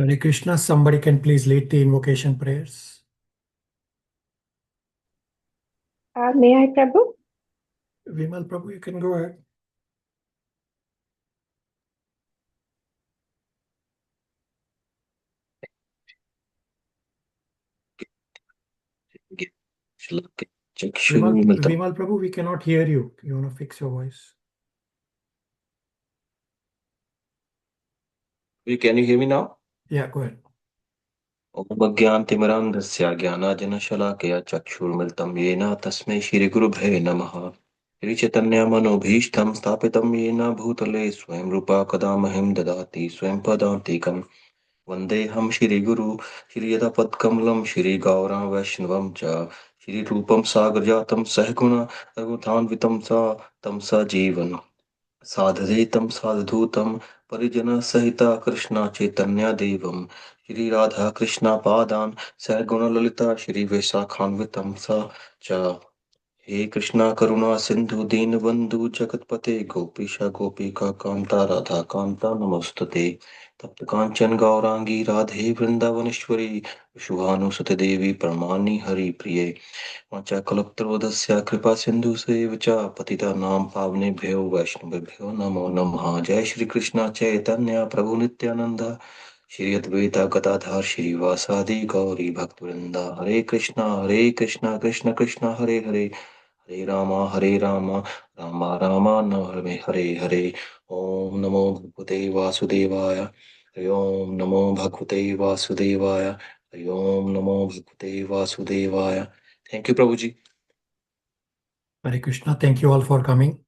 Hare Krishna, somebody can please lead the invocation prayers. May I, Prabhu? Vimal Prabhu, you can go ahead. Vimal Prabhu, we cannot hear you. You want to fix your voice? Can you hear me now? Yeah, go ahead. ओम अज्ञानतिमिरान्धस्य ज्ञानाञ्जनशलाकया चक्षुर्मिलितं येन तस्मै श्रीगुरुभ्ये नमः। श्रीचैतन्यमनोभीष्टं स्थापितं येन भूतले स्वयं रूपा कदा मह्यं ददाति स्वयं पदान्तिकं वन्देऽहं श्रीगुरु श्रीयदपत्कमलं श्रीगौरं वैष्णवं च श्रीरूपं सागरजातं सहगुण रघुनाथान्वितं तं सजीवन् साधुतं साधुधूतं परिजनसहिता कृष्ण चैतन्य देवं श्री राधा कृष्ण पादान सगुणललिता श्री वैशाखान्वितं च हे कृष्णा करुणा सिंधु दीनबंधु जगतपते गोपीश गोपिका कांता राधा कांता नमस्तुते तप्त कांचन गौरांगी राधे वृंदावनेश्वरी शुभानुसुते देवी परमानि हरि प्रिये वाञ्छाकल्पतरुर्भ्यश्च कृपा सिन्धुसेव च पतितानां पावनेभ्यो वैष्णवेभ्यो नमो नमः। जय श्री कृष्ण चैतन्य प्रभु नित्यानंद श्री अद्वैता गदाधर श्रीवासादि गौरी भक्तवृंदा हरे कृष्णा कृष्ण कृष्ण हरे हरे हरे राम राम राम हरे हरे हरे। ओम नमो भगवते वासुदेवाय हरि ओम नमो भगवते वासुदेवाय हरि ओम नमो भगवते वासुदेवाय। Thank you, Prabhuji. Hare Krishna, thank you all for coming.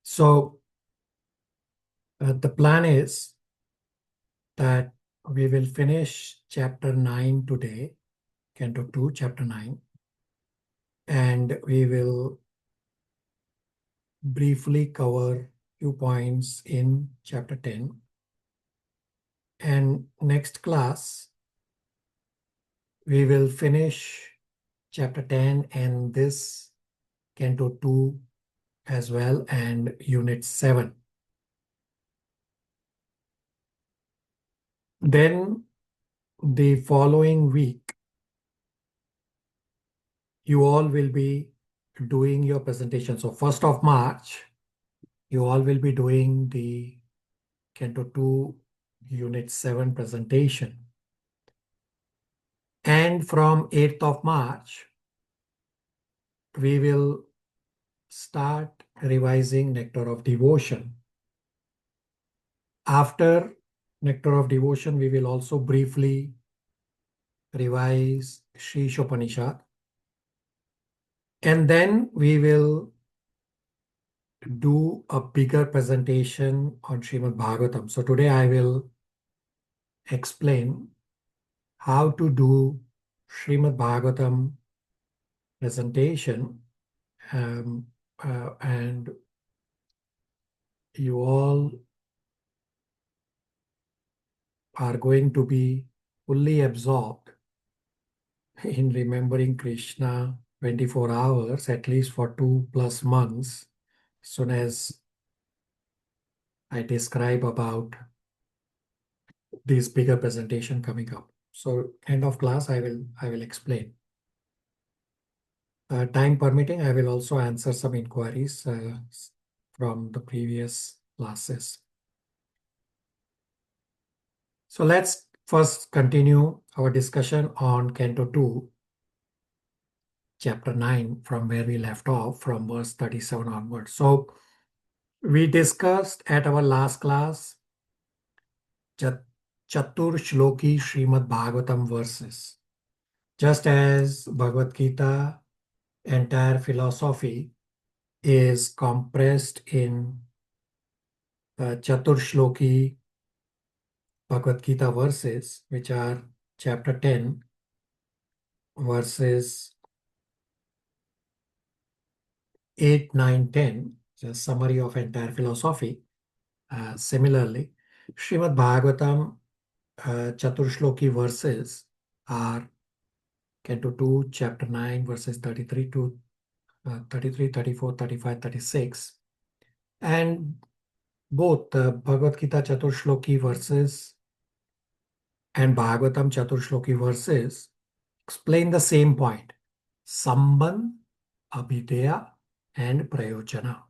So, the plan is that we will finish chapter 9 today, Canto 2, chapter 9, and we will briefly cover few points in chapter 10. And next class, we will finish chapter 10 and this Canto 2 as well and unit 7. Then the following week, you all will be doing your presentation. So 1st of March, you all will be doing the Canto 2 unit 7 presentation. And from 8th of March, we will start revising Nectar of Devotion. After Nectar of Devotion, we will also briefly revise Sri Upanishad. And then we will do a bigger presentation on Srimad Bhagavatam. So today I will explain how to do Srimad Bhagavatam presentation, and you all are going to be fully absorbed in remembering Krishna 24 hours, at least for 2+ months, as soon as I describe about this bigger presentation coming up. So end of class, I will explain. Time permitting, I will also answer some inquiries from the previous classes. So let's first continue our discussion on Canto 2, Chapter 9, from where we left off, from verse 37 onwards. So we discussed at our last class Chatur Shloki Srimad Bhagavatam verses. Just as Bhagavad Gita, entire philosophy is compressed in Chatur Shloki Bhagavad Gita verses, which are chapter 10, verses 8, 9, 10, a summary of entire philosophy. Similarly, Srimad Bhagavatam Chatur Shloki verses are Canto 2, chapter 9, verses 33 to 33, 34, 35, 36. And both Bhagavad Gita Chatur Shloki verses and Bhagavatam Chaturshloki verses explain the same point: Sambandh, Abhidheya, and Prayojana.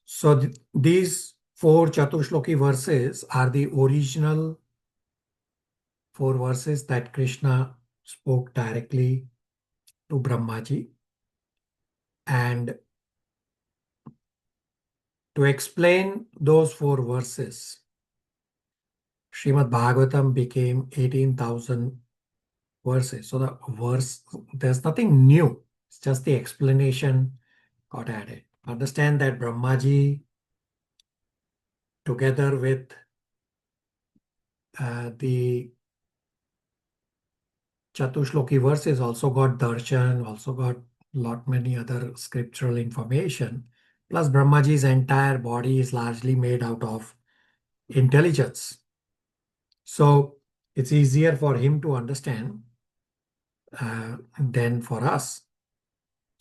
So these four Chaturshloki verses are the original four verses that Krishna spoke directly to Brahmaji. And to explain those four verses, Srimad Bhagavatam became 18,000 verses. So the verse, there's nothing new. It's just the explanation got added. Understand that Brahmaji, together with the Chatushloki verses, also got darshan, also got lot many other scriptural information. Plus Brahmaji's entire body is largely made out of intelligence. So it's easier for him to understand than for us.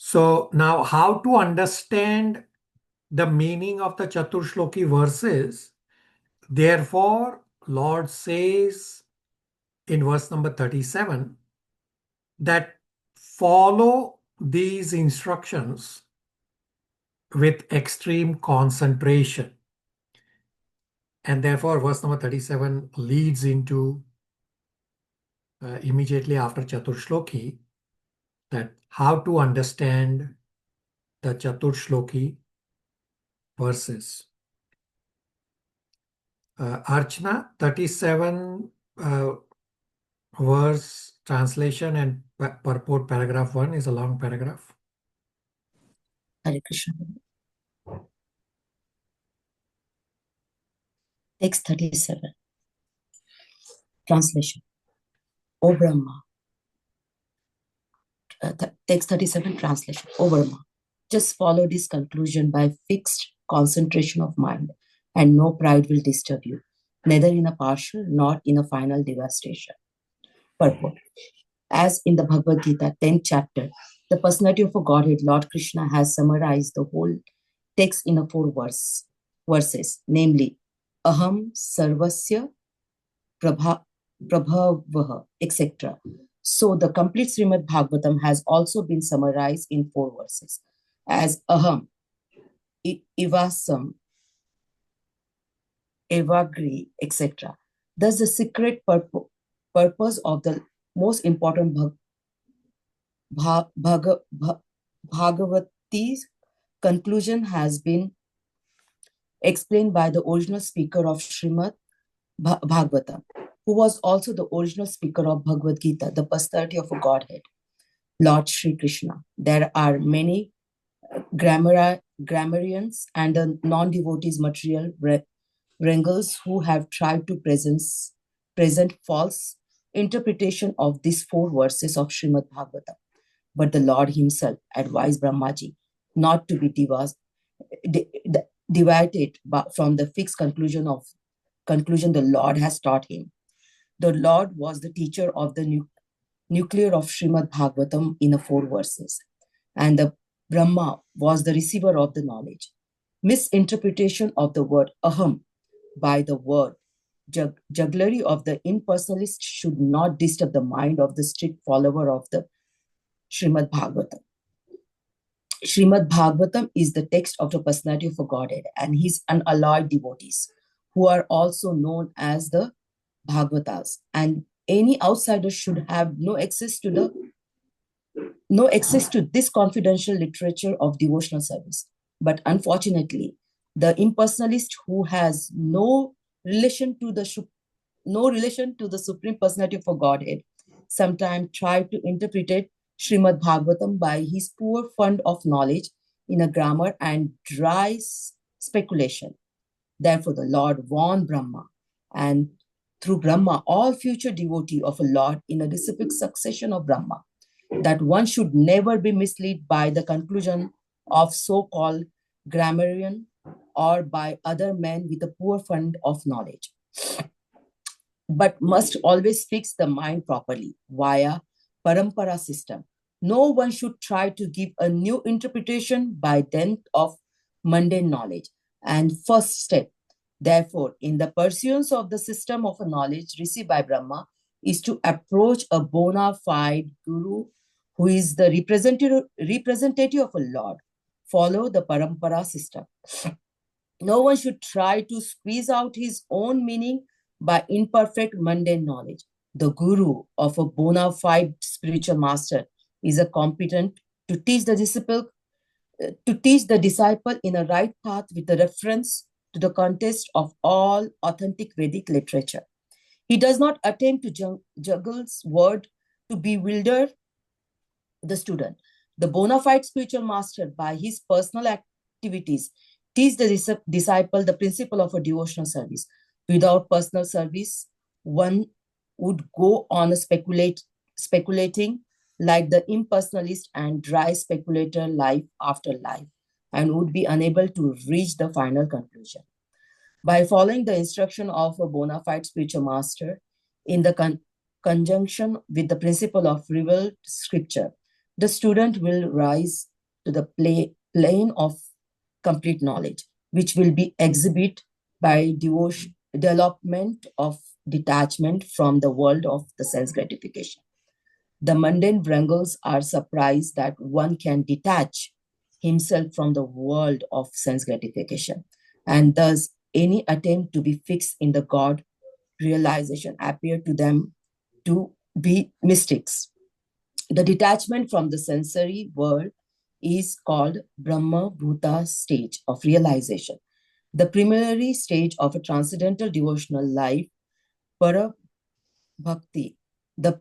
So now how to understand the meaning of the Chatushloki verses? Therefore, Lord says in verse number 37 that follow these instructions with extreme concentration. And therefore, verse number 37 leads into immediately after Chaturshloki, that how to understand the Chaturshloki verses. Archana, 37 verse translation and purport paragraph 1 is a long paragraph. Hare Krishna. Text 37. Translation. O Brahma. Text 37 translation. O Brahma. Just follow this conclusion by fixed concentration of mind, and no pride will disturb you, neither in a partial nor in a final devastation. Purport. As in the Bhagavad Gita, 10th chapter, the personality of a Godhead, Lord Krishna, has summarized the whole text in a four verses, namely, Aham Sarvasya Prabhavaha, etc. So the complete Srimad Bhagavatam has also been summarized in four verses as Aham, Ivasam, Evagri, etc. Thus, the secret purpose of the most important Bhagavati's conclusion has been explained by the original speaker of Srimad Bhagavatam, who was also the original speaker of Bhagavad Gita, the personality of a Godhead, Lord Sri Krishna. There are many grammarians and non-devotees material wranglers who have tried to present false interpretation of these four verses of Srimad Bhagavatam. But the Lord himself advised Brahmaji not to be divided from the fixed conclusion the Lord has taught him. The Lord was the teacher of the nuclear of Srimad Bhagavatam in the four verses, and the Brahma was the receiver of the knowledge. Misinterpretation of the word aham by the word jugglery of the impersonalist should not disturb the mind of the strict follower of the Srimad Bhagavatam. Srimad Bhagavatam is the text of the personality of a Godhead and his unalloyed devotees, who are also known as the Bhagavatas, and any outsider should have no access to this confidential literature of devotional service. But unfortunately, the impersonalist who has no relation to the Supreme Personality of a Godhead sometimes try to interpret Srimad Bhagavatam by his poor fund of knowledge in a grammar and dry speculation. Therefore, the Lord warned Brahma, and through Brahma, all future devotee of a Lord in a reciprocal succession of Brahma, that one should never be misled by the conclusion of so-called grammarian or by other men with a poor fund of knowledge, but must always fix the mind properly via parampara system. No one should try to give a new interpretation by dint of mundane knowledge. And first step, Therefore, in the pursuance of the system of knowledge received by Brahma is to approach a bona fide guru who is the representative of a Lord. Follow the parampara system. No one should try to squeeze out his own meaning by imperfect mundane knowledge. The guru of a bona fide spiritual master is a competent to teach the disciple in a right path with a reference to the context of all authentic Vedic literature. He does not attempt to juggle word to bewilder the student. The bona fide spiritual master, by his personal activities, teach the disciple the principle of a devotional service. Without personal service, one would go on speculating like the impersonalist and dry speculator life after life, and would be unable to reach the final conclusion. By following the instruction of a bona fide spiritual master in the conjunction with the principle of revealed scripture, the student will rise to the plane of complete knowledge, which will be exhibited by development of detachment from the world of the sense gratification. The mundane wrangles are surprised that one can detach himself from the world of sense gratification, and thus any attempt to be fixed in the God realization appear to them to be mystics. The detachment from the sensory world is called Brahma Bhuta stage of realization. The preliminary stage of a transcendental devotional life, Para Bhakti. The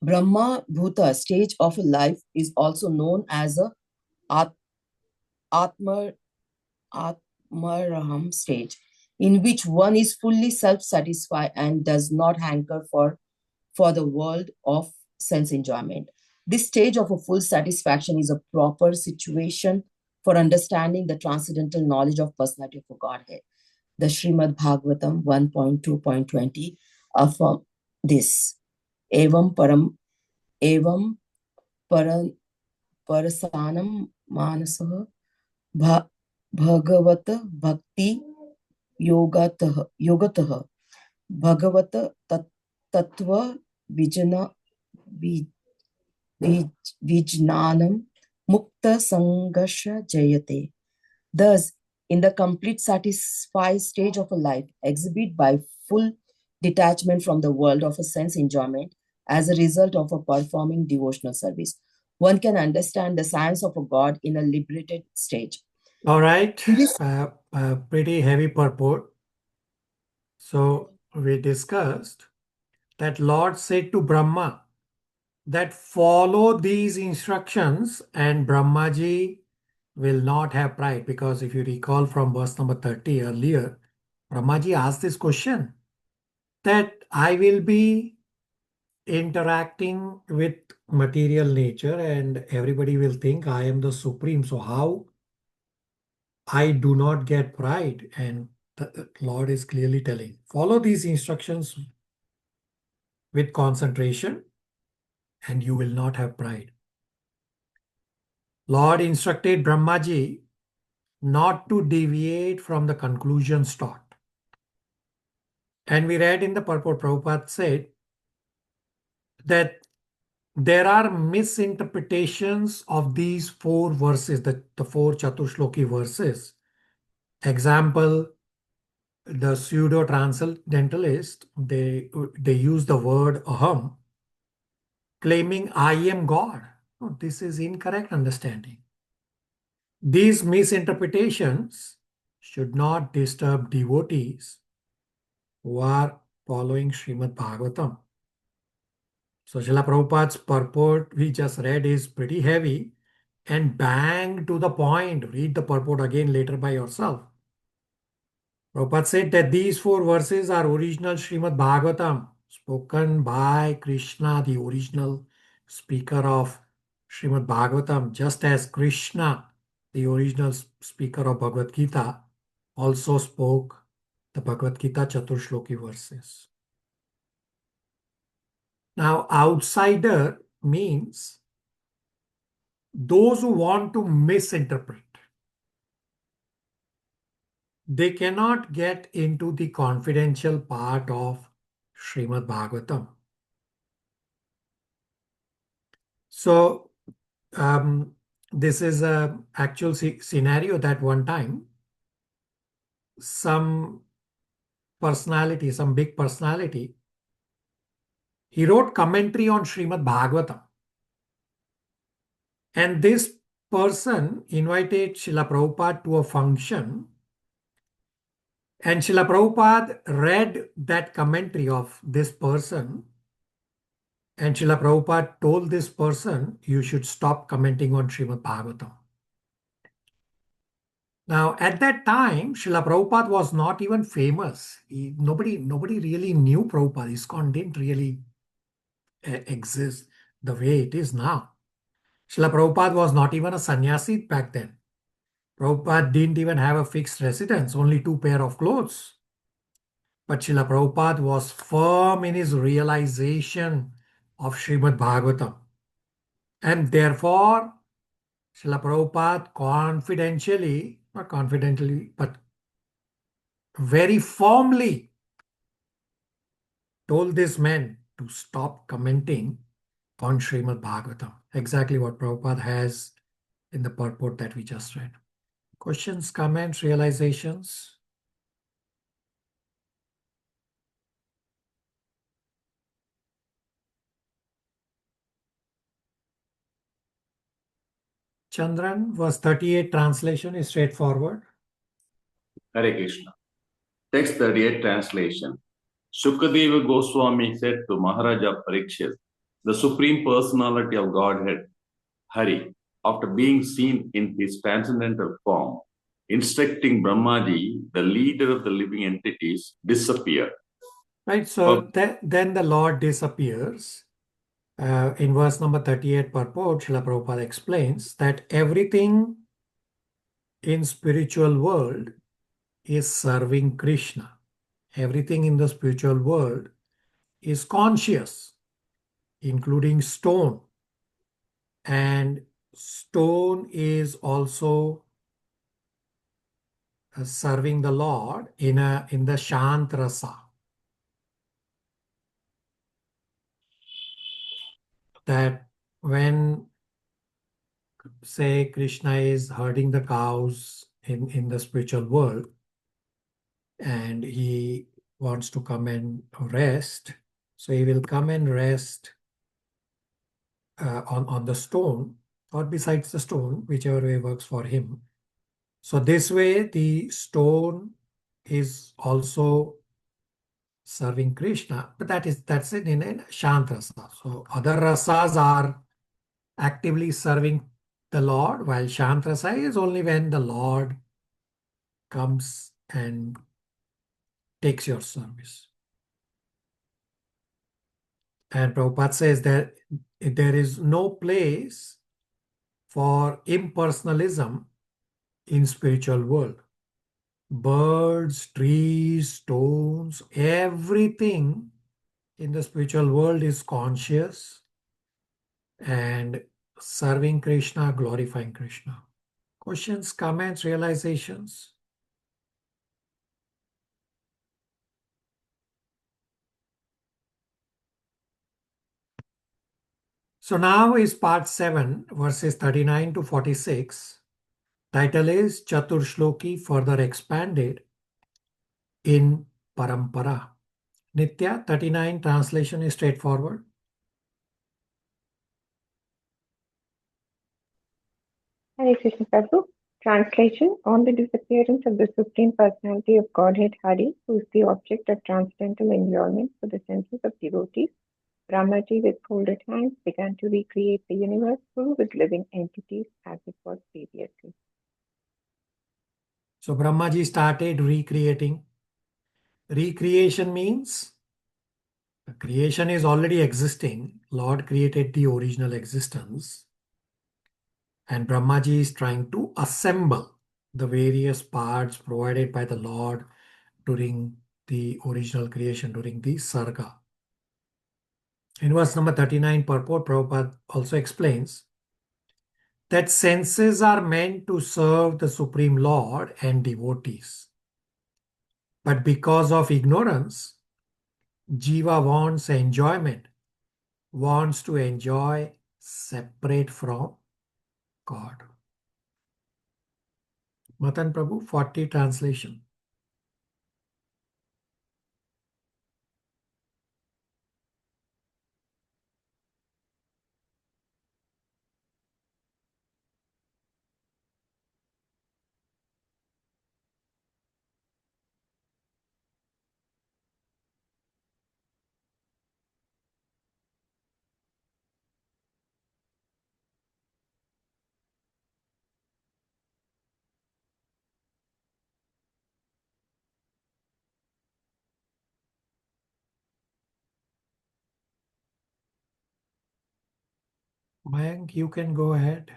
Brahma Bhuta stage of a life is also known as a Atmaraham stage, in which one is fully self-satisfied and does not hanker for the world of sense enjoyment. This stage of a full satisfaction is a proper situation for understanding the transcendental knowledge of personality of Godhead. The Srimad Bhagavatam 1.2.20 affirm this. Evam parasanam manasah bhagavata bhakti yogatah bhagavata tattva vijnanam mukta sangasha jayate. Thus, in the complete satisfied stage of a life, exhibit by full detachment from the world of a sense enjoyment as a result of a performing devotional service, one can understand the science of a God in a liberated stage. All right, pretty heavy purport. So we discussed that Lord said to Brahma that follow these instructions and Brahmaji will not have pride, because if you recall from verse number 30 earlier, Brahmaji asked this question that I will be interacting with material nature and everybody will think I am the supreme. So how I do not get pride? And the Lord is clearly telling, follow these instructions with concentration and you will not have pride. Lord instructed Brahmaji not to deviate from the conclusions taught. And we read in the purport, Prabhupada said that there are misinterpretations of these four verses, the four Chatushloki verses. Example, the pseudo-transcendentalist, they use the word aham, claiming I am God. No, this is incorrect understanding. These misinterpretations should not disturb devotees who are following Srimad Bhagavatam. So Srila Prabhupada's purport we just read is pretty heavy and bang to the point. Read the purport again later by yourself. Prabhupada said that these four verses are original Srimad Bhagavatam, spoken by Krishna, the original speaker of Srimad Bhagavatam, just as Krishna, the original speaker of Bhagavad Gita, also spoke the Bhagavad Gita Chaturshloki verses. Now, outsider means those who want to misinterpret. they cannot get into the confidential part of Srimad Bhagavatam. So this is a actual scenario that one time some personality, some big personality, he wrote commentary on Srimad Bhagavatam. And this person invited Srila Prabhupada to a function, and Srila Prabhupada read that commentary of this person, and Srila Prabhupada told this person, you should stop commenting on Srimad Bhagavatam. Now, at that time, Srila Prabhupada was not even famous. Nobody really knew Prabhupada. ISKCON didn't really exist the way it is now. Srila Prabhupada was not even a sannyasi back then. Prabhupada didn't even have a fixed residence, only 2 pair of clothes. But Srila Prabhupada was firm in his realization of Srimad Bhagavatam. And therefore, Srila Prabhupada confidentially, not confidentially, but very firmly told this man to stop commenting on Srimad Bhagavatam. Exactly what Prabhupada has in the purport that we just read. Questions, comments, realizations? Chandran, verse 38 translation is straightforward. Hare Krishna. Text 38 translation. Shukadeva Goswami said to Maharaja Parikshit, the Supreme Personality of Godhead, Hari, after being seen in his transcendental form, instructing Brahmaji, the leader of the living entities, disappeared. Right, so then the Lord disappears. In verse number 38 purport, Srila Prabhupada explains that everything in spiritual world is serving Krishna. Everything in the spiritual world is conscious, including stone. And stone is also serving the Lord in the Shant Rasa. That when, say, Krishna is herding the cows in the spiritual world, and he wants to come and rest, so he will come and rest on the stone or besides the stone, whichever way works for him. So this way the stone is also serving Krishna, but that's it in a Shant Rasa. So other rasas are actively serving the Lord, while Shant Rasa is only when the Lord comes and takes your service. And Prabhupada says that there is no place for impersonalism in spiritual world. Birds, trees, stones, everything in the spiritual world is conscious and serving Krishna, glorifying Krishna. Questions, comments, realizations? So now is part 7, verses 39 to 46. Title is Chatur Shloki further expanded in Parampara. Nitya, 39 translation is straightforward. Hare Krishna Prabhu. Translation on the disappearance of the Supreme Personality of Godhead Hari, who is the object of transcendental enjoyment for the senses of devotees, Brahmaji with folded hands began to recreate the universe full with living entities as it was previously. So Brahmaji started recreating. Recreation means the creation is already existing. Lord created the original existence. And Brahmaji is trying to assemble the various parts provided by the Lord during the original creation, during the Sarga. In verse number 39, purport, Prabhupada also explains that senses are meant to serve the Supreme Lord and devotees. But because of ignorance, Jiva wants enjoyment, wants to enjoy separate from God. Matan Prabhu, 40 translation. Mayank, you can go ahead.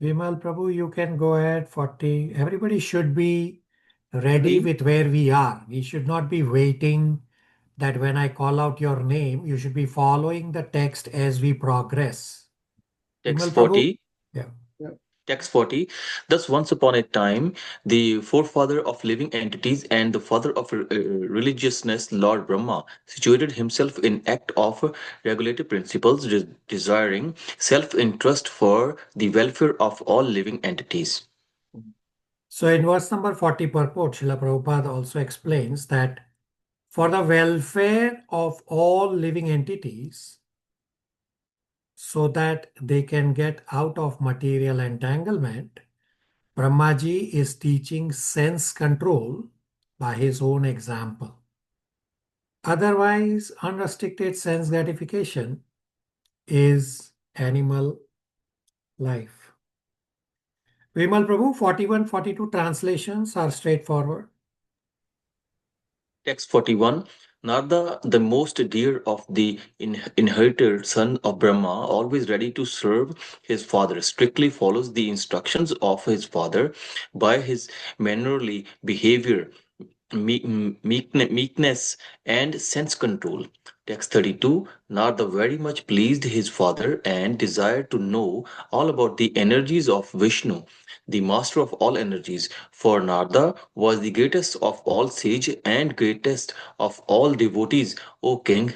Vimal Prabhu, you can go ahead. 40. Everybody should be ready with where we are. We should not be waiting that when I call out your name, you should be following the text as we progress. Text Vimal Prabhu? 40. Yeah. Text 40. Thus, once upon a time, the forefather of living entities and the father of religiousness, Lord Brahma, situated himself in act of regulative principles, desiring self-interest for the welfare of all living entities. So in verse number 40 purport, Srila Prabhupada also explains that for the welfare of all living entities, so that they can get out of material entanglement, Brahmaji is teaching sense control by his own example. Otherwise, unrestricted sense gratification is animal life. Vimal Prabhu, 41, 42 translations are straightforward. Text 41. Narada, the most dear of the inherited son of Brahma, always ready to serve his father, strictly follows the instructions of his father by his mannerly behavior, meekness, and sense control. Text 32. Narada very much pleased his father and desired to know all about the energies of Vishnu, the master of all energies, for Narada was the greatest of all sage and greatest of all devotees, O king.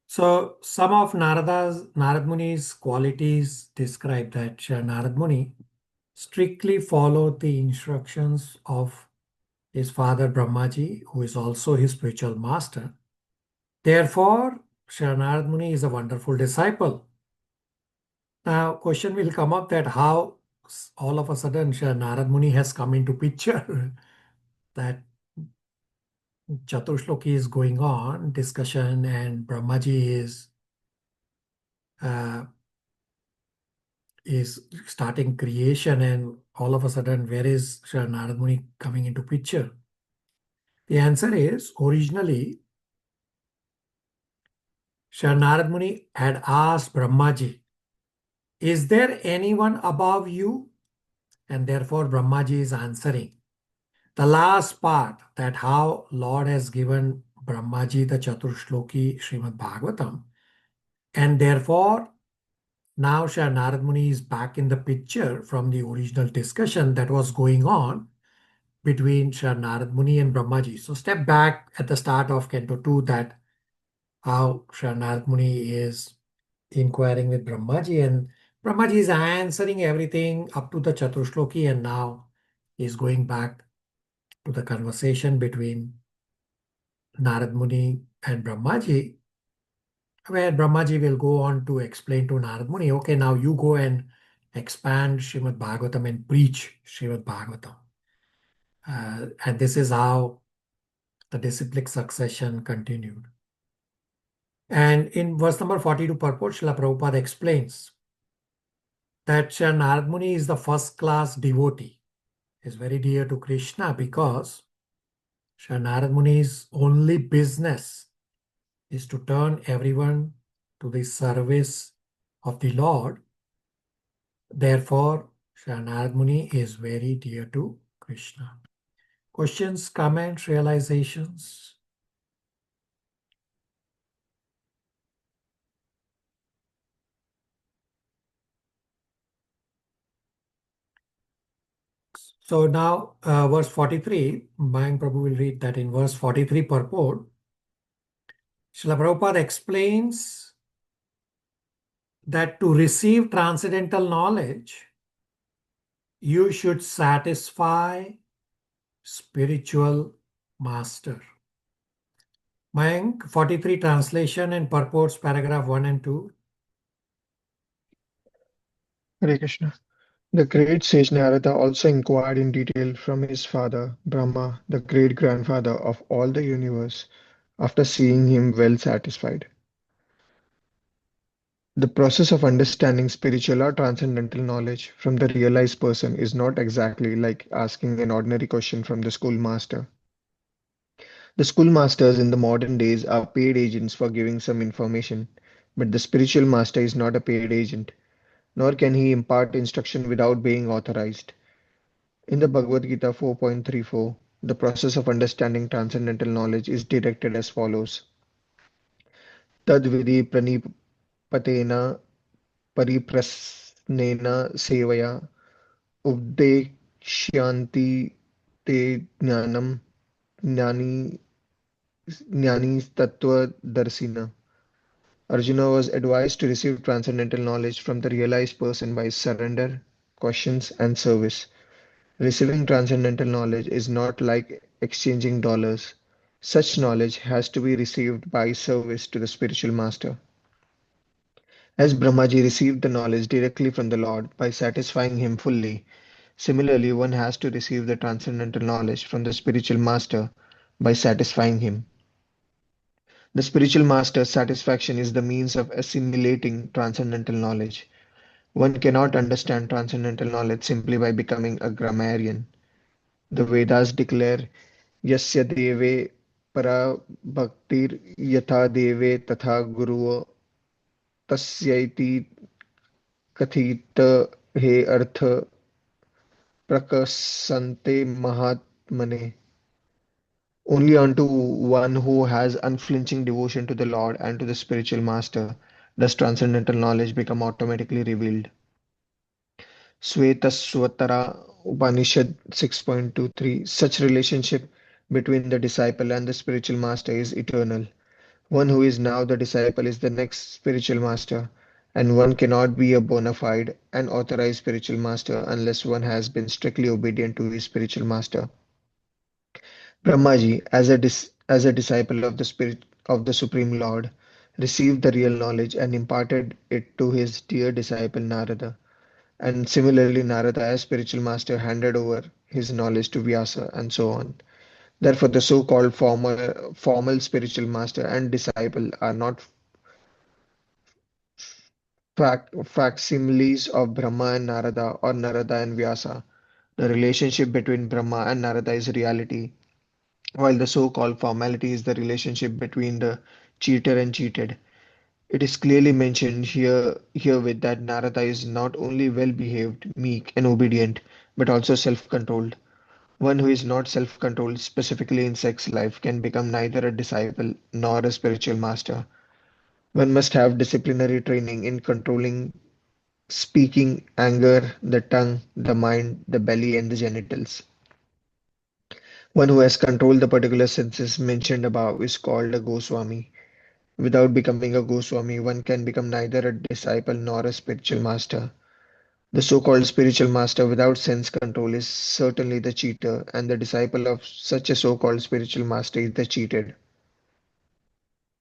So some of Narad Muni's qualities describe that Narad Muni strictly followed the instructions of his father Brahmaji, who is also his spiritual master. Therefore, Narad Muni is a wonderful disciple. Now, question will come up that how all of a sudden Narad Muni has come into picture. That Chaturshloki is going on, discussion, and Brahmaji is starting creation, and all of a sudden, where is Narad Muni coming into picture? The answer is originally Narad Muni had asked Brahmaji, is there anyone above you? And therefore Brahmaji is answering. The last part, that how Lord has given Brahmaji the Chaturshloki Srimad Bhagavatam, and therefore now Narad Muni is back in the picture from the original discussion that was going on between Narad Muni and Brahmaji. So step back at the start of Canto 2, that how Narad Muni is inquiring with Brahmaji, and Brahmaji is answering everything up to the Chaturshloki, and now is going back to the conversation between Narad Muni and Brahmaji, where Brahmaji will go on to explain to Narad Muni, okay, now you go and expand Srimad Bhagavatam and preach Srimad Bhagavatam. And this is how the disciplic succession continued. And in verse number 42 purport, Srila Prabhupada explains that Narad Muni is the first class devotee, is very dear to Krishna, because Narad Muni's only business is to turn everyone to the service of the Lord. Therefore, Narad Muni is very dear to Krishna. Questions, comments, realizations? So now verse 43, Mayank Prabhu will read that in verse 43 purport. Srila Prabhupada explains that to receive transcendental knowledge, you should satisfy spiritual master. Mayank, 43 translation and purports paragraph 1 and 2. Hare Krishna. The great sage Narada also inquired in detail from his father, Brahma, the great-grandfather of all the universe, after seeing him well satisfied. The process of understanding spiritual or transcendental knowledge from the realized person is not exactly like asking an ordinary question from the schoolmaster. The schoolmasters in the modern days are paid agents for giving some information, but the spiritual master is not a paid agent, nor can he impart instruction without being authorized. In the Bhagavad Gita 4.34, the process of understanding transcendental knowledge is directed as follows. Tad vidhi pranipatena pariprasnena sevaya उपदेक्ष्यन्ति te jnanam jnani jnani tattvadarshina. Arjuna was advised to receive transcendental knowledge from the realized person by surrender, questions, and service. Receiving transcendental knowledge is not like exchanging dollars. Such knowledge has to be received by service to the spiritual master. As Brahmaji received the knowledge directly from the Lord by satisfying him fully, similarly one has to receive the transcendental knowledge from the spiritual master by satisfying him. The spiritual master's satisfaction is the means of assimilating transcendental knowledge. One cannot understand transcendental knowledge simply by becoming a grammarian. The Vedas declare Yasya deve para bhaktir yatha deve tatha guruva tasyaiti kathita he artha prakasante mahatmane. Only unto one who has unflinching devotion to the Lord and to the spiritual master does transcendental knowledge become automatically revealed. Svetasvatara Upanishad 6.23. Such relationship between the disciple and the spiritual master is eternal. One who is now the disciple is the next spiritual master, and one cannot be a bona fide and authorized spiritual master unless one has been strictly obedient to his spiritual master. Brahmaji, as a disciple of the spirit of the Supreme Lord, received the real knowledge and imparted it to his dear disciple Narada. And similarly, Narada, as spiritual master, handed over his knowledge to Vyasa, and so on. Therefore, the so-called formal spiritual master and disciple are not facsimiles of Brahma and Narada or Narada and Vyasa. The relationship between Brahma and Narada is reality, while the so-called formality is the relationship between the cheater and cheated. It is clearly mentioned herewith that Narada is not only well-behaved, meek, and obedient, but also self-controlled. One who is not self-controlled, specifically in sex life, can become neither a disciple nor a spiritual master. One must have disciplinary training in controlling speaking, anger, the tongue, the mind, the belly, and the genitals. One who has controlled the particular senses mentioned above is called a Goswami. Without becoming a Goswami, one can become neither a disciple nor a spiritual master. The so-called spiritual master without sense control is certainly the cheater, and the disciple of such a so-called spiritual master is the cheated.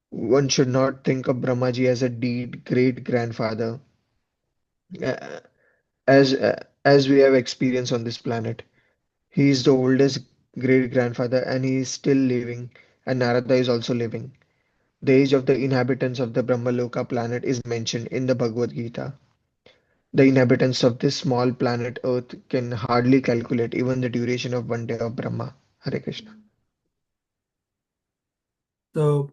One should not think of Brahmaji as a deed great-grandfather, uh, as we have experience on this planet. He is the oldest great-grandfather, and he is still living, and Narada is also living. The age of the inhabitants of the Brahmaloka planet is mentioned in the Bhagavad Gita. The inhabitants of this small planet Earth can hardly calculate even the duration of one day of Brahma. Hare Krishna. So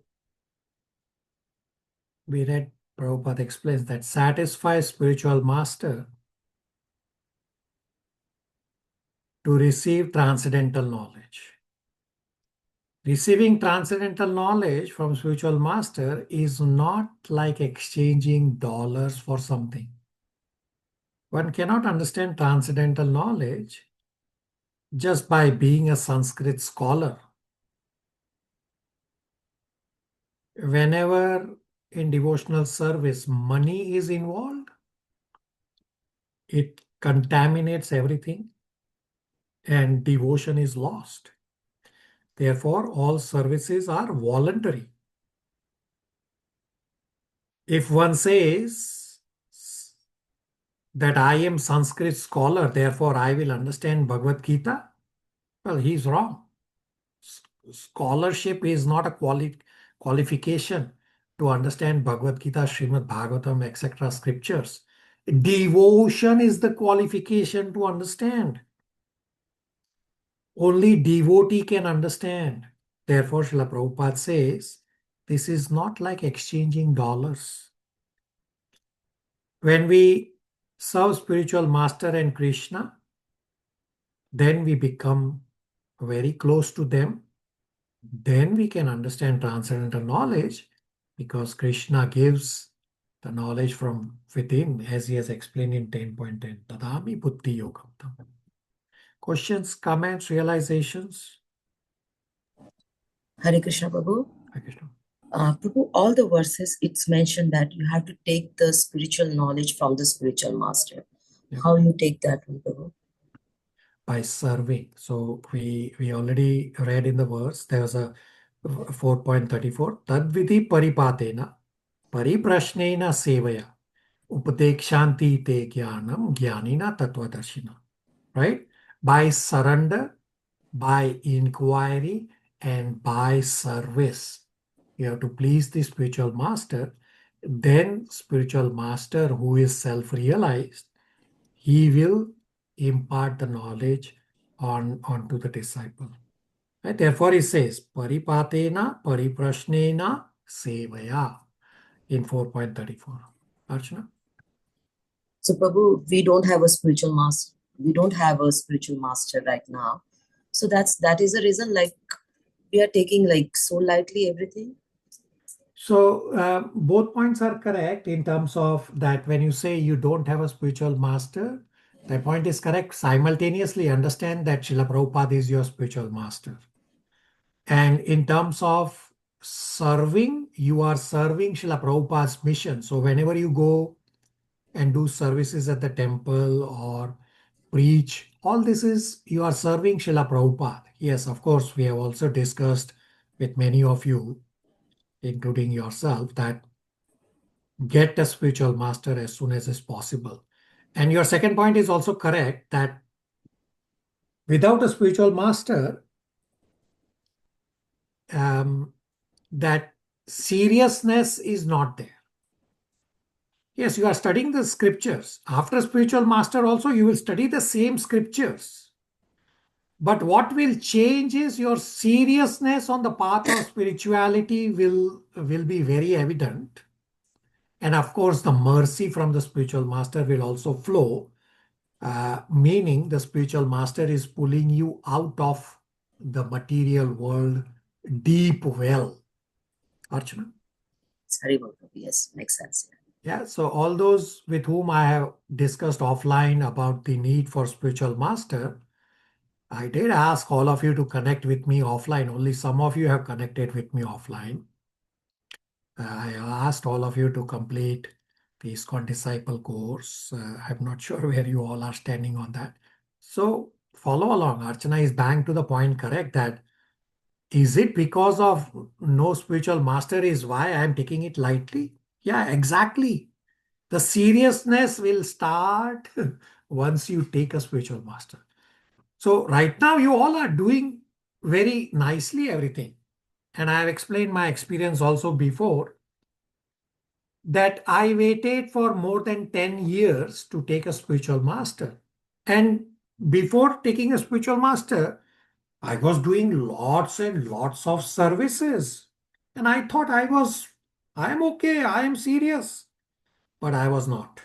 we read Prabhupada explains that satisfy spiritual master to receive transcendental knowledge. Receiving transcendental knowledge from spiritual master is not like exchanging dollars for something. One cannot understand transcendental knowledge just by being a Sanskrit scholar. Whenever in devotional service money is involved, it contaminates everything and devotion is lost. Therefore, all services are voluntary. If one says that I am Sanskrit scholar, therefore I will understand Bhagavad Gita, well, he's wrong. Scholarship is not a qualification to understand Bhagavad Gita, Srimad Bhagavatam, etc. scriptures. Devotion is the qualification to understand. Only devotee can understand. Therefore, Srila Prabhupada says, this is not like exchanging dollars. When we serve spiritual master and Krishna, then we become very close to them. Then we can understand transcendental knowledge because Krishna gives the knowledge from within, as he has explained in 10.10. Tadami buddhi yogam. Questions, comments, realizations? Hare Krishna, Prabhu. Hare Krishna. Prabhu, all the verses, it's mentioned that you have to take the spiritual knowledge from the spiritual master. Yep. How you take that one, Prabhu? By serving. So we already read in the verse, there was a 4.34. Tadvidi paripatena pariprashnena sevaya upadekshanti te jnanam jnanina tattvadarshina. Right? By surrender, by inquiry, and by service. You have to please the spiritual master. Then spiritual master who is self-realized, he will impart the knowledge onto the disciple. Right? Therefore, he says, Paripatena, Pariprashnena, Sevaya in 4.34. Archana? So, Prabhu, we don't have a spiritual master. We don't have a spiritual master right now. So that is the reason, like, we are taking like so lightly everything. So both points are correct in terms of that when you say you don't have a spiritual master, that point is correct. Simultaneously understand that Srila Prabhupada is your spiritual master. And in terms of serving, you are serving Srila Prabhupada's mission. So whenever you go and do services at the temple or preach, all this is you are serving Srila Prabhupada. Yes, of course, we have also discussed with many of you, including yourself, that get a spiritual master as soon as is possible. And your second point is also correct that without a spiritual master, that seriousness is not there. Yes, you are studying the scriptures. After a spiritual master also, you will study the same scriptures. But what will change is your seriousness on the path of spirituality will be very evident. And of course, the mercy from the spiritual master will also flow, meaning the spiritual master is pulling you out of the material world deep well. Archana? Sorry, Prabhu. Yes, makes sense. Yeah, so all those with whom I have discussed offline about the need for spiritual master, I did ask all of you to connect with me offline. Only some of you have connected with me offline. I asked all of you to complete the ISKCON Disciple course. I'm not sure where you all are standing on that. So follow along. Archana is bang to the point, correct, that is it because of no spiritual master is why I'm taking it lightly? Yeah, exactly. The seriousness will start once you take a spiritual master. So right now you all are doing very nicely everything. And I have explained my experience also before that I waited for more than 10 years to take a spiritual master. And before taking a spiritual master, I was doing lots and lots of services. And I thought I am okay, I am serious. But I was not.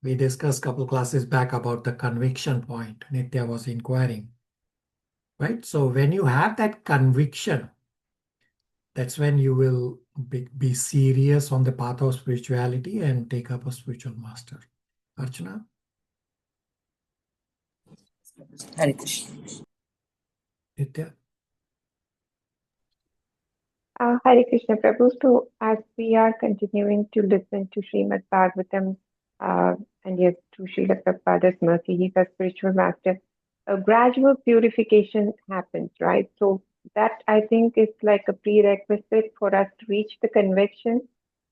We discussed a couple classes back about the conviction point. Nitya was inquiring. Right? So when you have that conviction, that's when you will be serious on the path of spirituality and take up a spiritual master. Archana? Hare Krishna. Nitya? Hare Krishna Prabhu. So as we are continuing to listen to Srimad Bhagavatam, and yes, through Srila Prabhupada's mercy, he's a spiritual master, a gradual purification happens, right? So that I think is like a prerequisite for us to reach the conviction,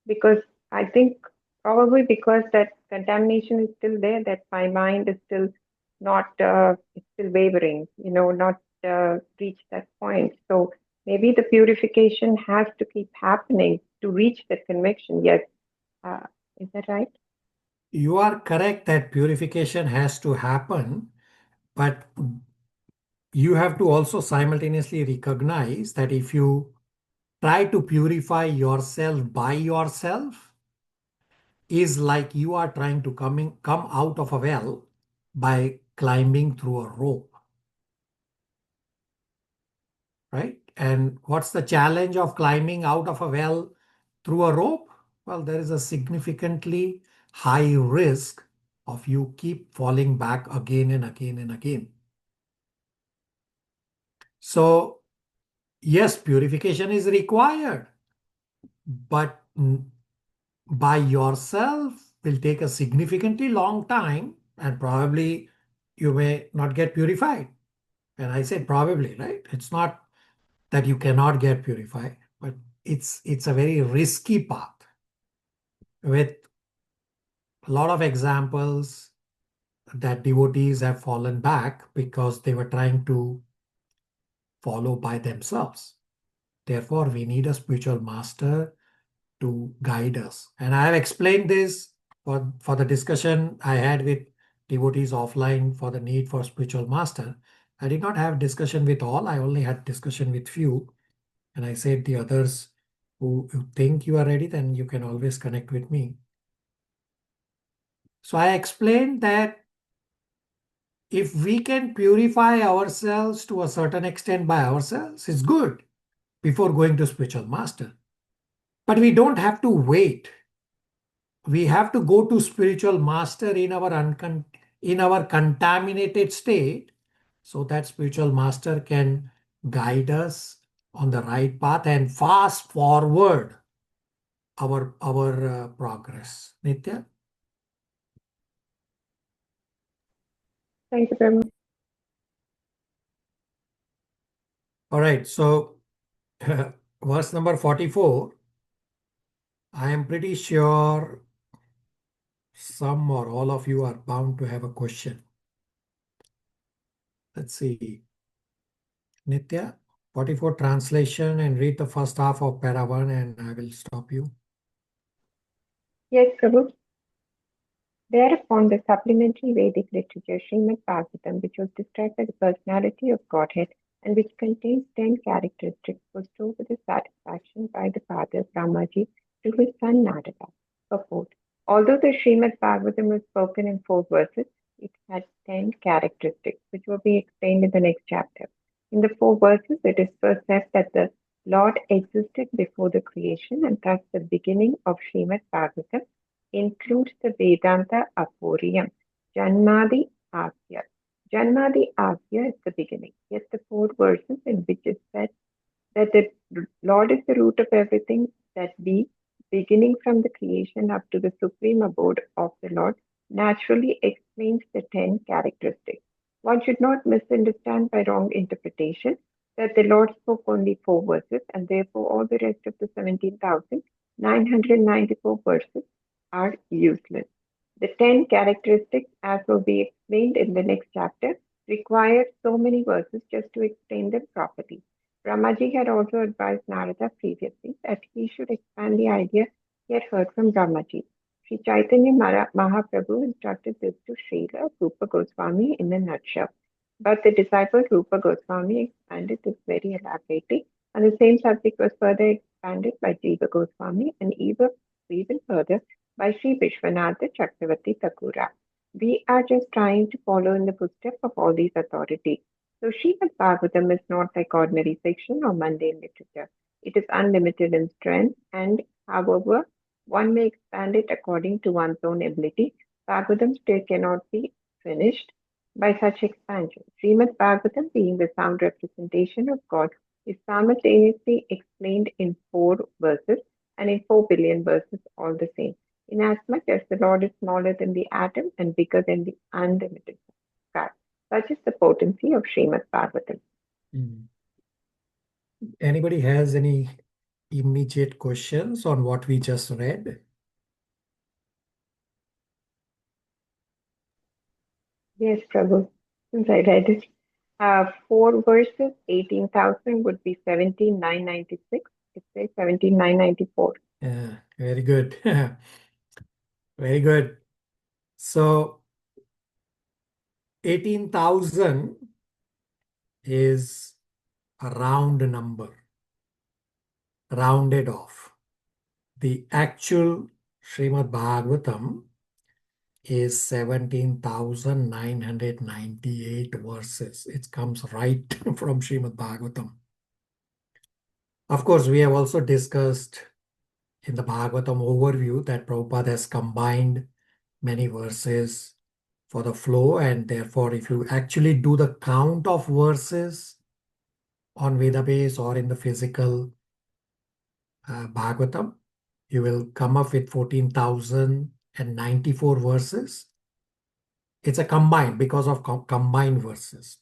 because I think probably because that contamination is still there, that my mind is still not, it's still wavering, not reached that point. So maybe the purification has to keep happening to reach that conviction. Yes. Is that right? You are correct that purification has to happen, but you have to also simultaneously recognize that if you try to purify yourself by yourself, is like you are trying to come out of a well by climbing through a rope, right? And what's the challenge of climbing out of a well through a rope? Well, there is a significantly high risk of you keep falling back again and again and again. So yes, purification is required, but by yourself will take a significantly long time, and probably you may not get purified. And I said probably, right? It's not that you cannot get purified, but it's a very risky path with a lot of examples that devotees have fallen back because they were trying to follow by themselves. Therefore, we need a spiritual master to guide us. And I have explained this for the discussion I had with devotees offline for the need for spiritual master. I did not have discussion with all. I only had discussion with few. And I said the others who think you are ready, then you can always connect with me. So I explained that if we can purify ourselves to a certain extent by ourselves, it's good before going to spiritual master. But we don't have to wait. We have to go to spiritual master in our contaminated state, so that spiritual master can guide us on the right path and fast forward our progress. Nitya? Thank you very much. All right, so verse number 44, I am pretty sure some or all of you are bound to have a question. Let's see. Nitya, 44 translation, and read the first half of para 1 and I will stop you. Yes, Prabhu. Thereupon, the supplementary Vedic literature, Srimad Bhagavatam, which was described by the personality of Godhead and which contains 10 characteristics, was told with the satisfaction by the father Brahmaji to his son Narada. Purport. Although the Srimad Bhagavatam was spoken in 4 verses, it had 10 characteristics, which will be explained in the next chapter. In the 4 verses, it is first said that the Lord existed before the creation, and thus the beginning of Srimad Bhagavatam includes the Vedanta Aporiam, Janmadi Asya. Janmadi Asya is the beginning. Yet the 4 verses in which it said that the Lord is the root of everything, that we, beginning from the creation up to the supreme abode of the Lord, naturally explains the 10 characteristics. One should not misunderstand by wrong interpretation that the Lord spoke only 4 verses, and therefore all the rest of the 17,994 verses are useless. The 10 characteristics, as will be explained in the next chapter, require so many verses just to explain them properly. Brahmaji had also advised Narada previously that he should expand the idea he had heard from Brahmaji. Sri Chaitanya Mahaprabhu instructed this to Srila Rupa Goswami in a nutshell. But the disciple Rupa Goswami expanded this very elaborately, and the same subject was further expanded by Jiva Goswami and even further by Sri Vishwanatha Chakravarti Thakura. We are just trying to follow in the footsteps of all these authorities. So Srimad Bhagavatam is not like ordinary fiction or mundane literature. It is unlimited in strength, and however one may expand it according to one's own ability, Bhagavatam still cannot be finished, by such expansion. Srimad Bhagavatam, being the sound representation of God, is simultaneously explained in 4 verses and in 4 billion verses all the same, inasmuch as the Lord is smaller than the atom and bigger than the unlimited sky. Such is the potency of Srimad Bhagavatam. Anybody has any immediate questions on what we just read? Yes, Prabhu. Since I read it, 4 verses, 18,000 would be 17,996. It says 17,994. Yeah, very good. Very good. So 18,000 is a round number, rounded off. The actual Srimad Bhagavatam is 17,998 verses. It comes right from Srimad Bhagavatam. Of course, we have also discussed in the Bhagavatam overview that Prabhupada has combined many verses for the flow, and therefore if you actually do the count of verses on Vedabase or in the physical Bhagavatam, you will come up with 14,094 verses. It's a combined because of combined verses.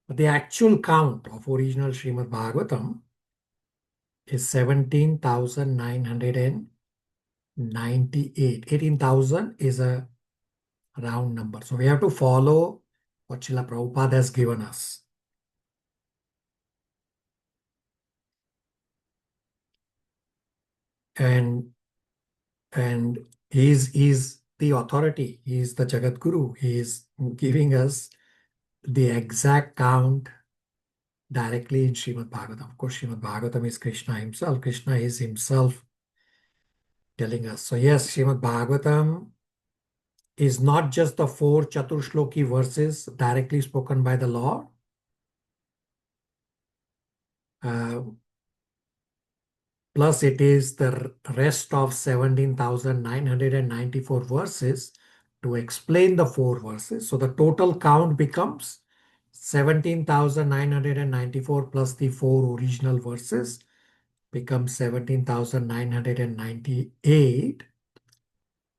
But the actual count of original Srimad Bhagavatam is 17,998. 18,000 is a round number. So we have to follow what Srila Prabhupada has given us. And he's the authority. He is the Jagat Guru. He is giving us the exact count directly in Srimad Bhagavatam. Of course, Srimad Bhagavatam is Krishna himself. Krishna is himself telling us. So yes, Srimad Bhagavatam is not just the 4 Chaturshloki verses directly spoken by the Lord. Plus it is the rest of 17,994 verses to explain the 4 verses. So the total count becomes 17,994 plus the 4 original verses becomes 17,998.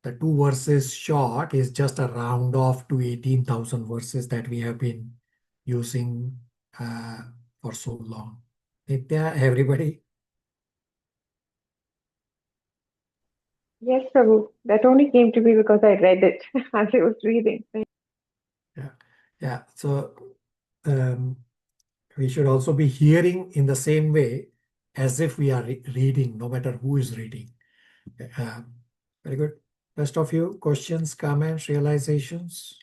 The 2 verses short is just a round off to 18,000 verses that we have been using for so long. Nitya, everybody? Yes, Prabhu. That only came to me because I read it as I was reading. Yeah. So we should also be hearing in the same way as if we are reading, no matter who is reading. Very good. Rest of you, questions, comments, realizations?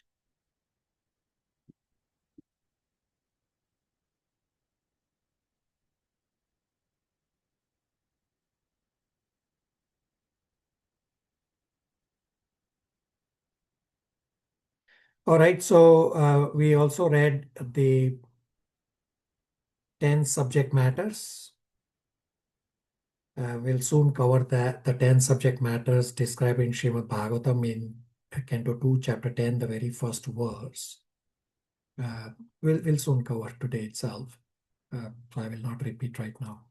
All right. So we also read the 10 subject matters. We'll soon cover the 10 subject matters described in Srimad Bhagavatam in Canto 2, Chapter 10, the very first verse. We'll soon cover today itself. So I will not repeat right now.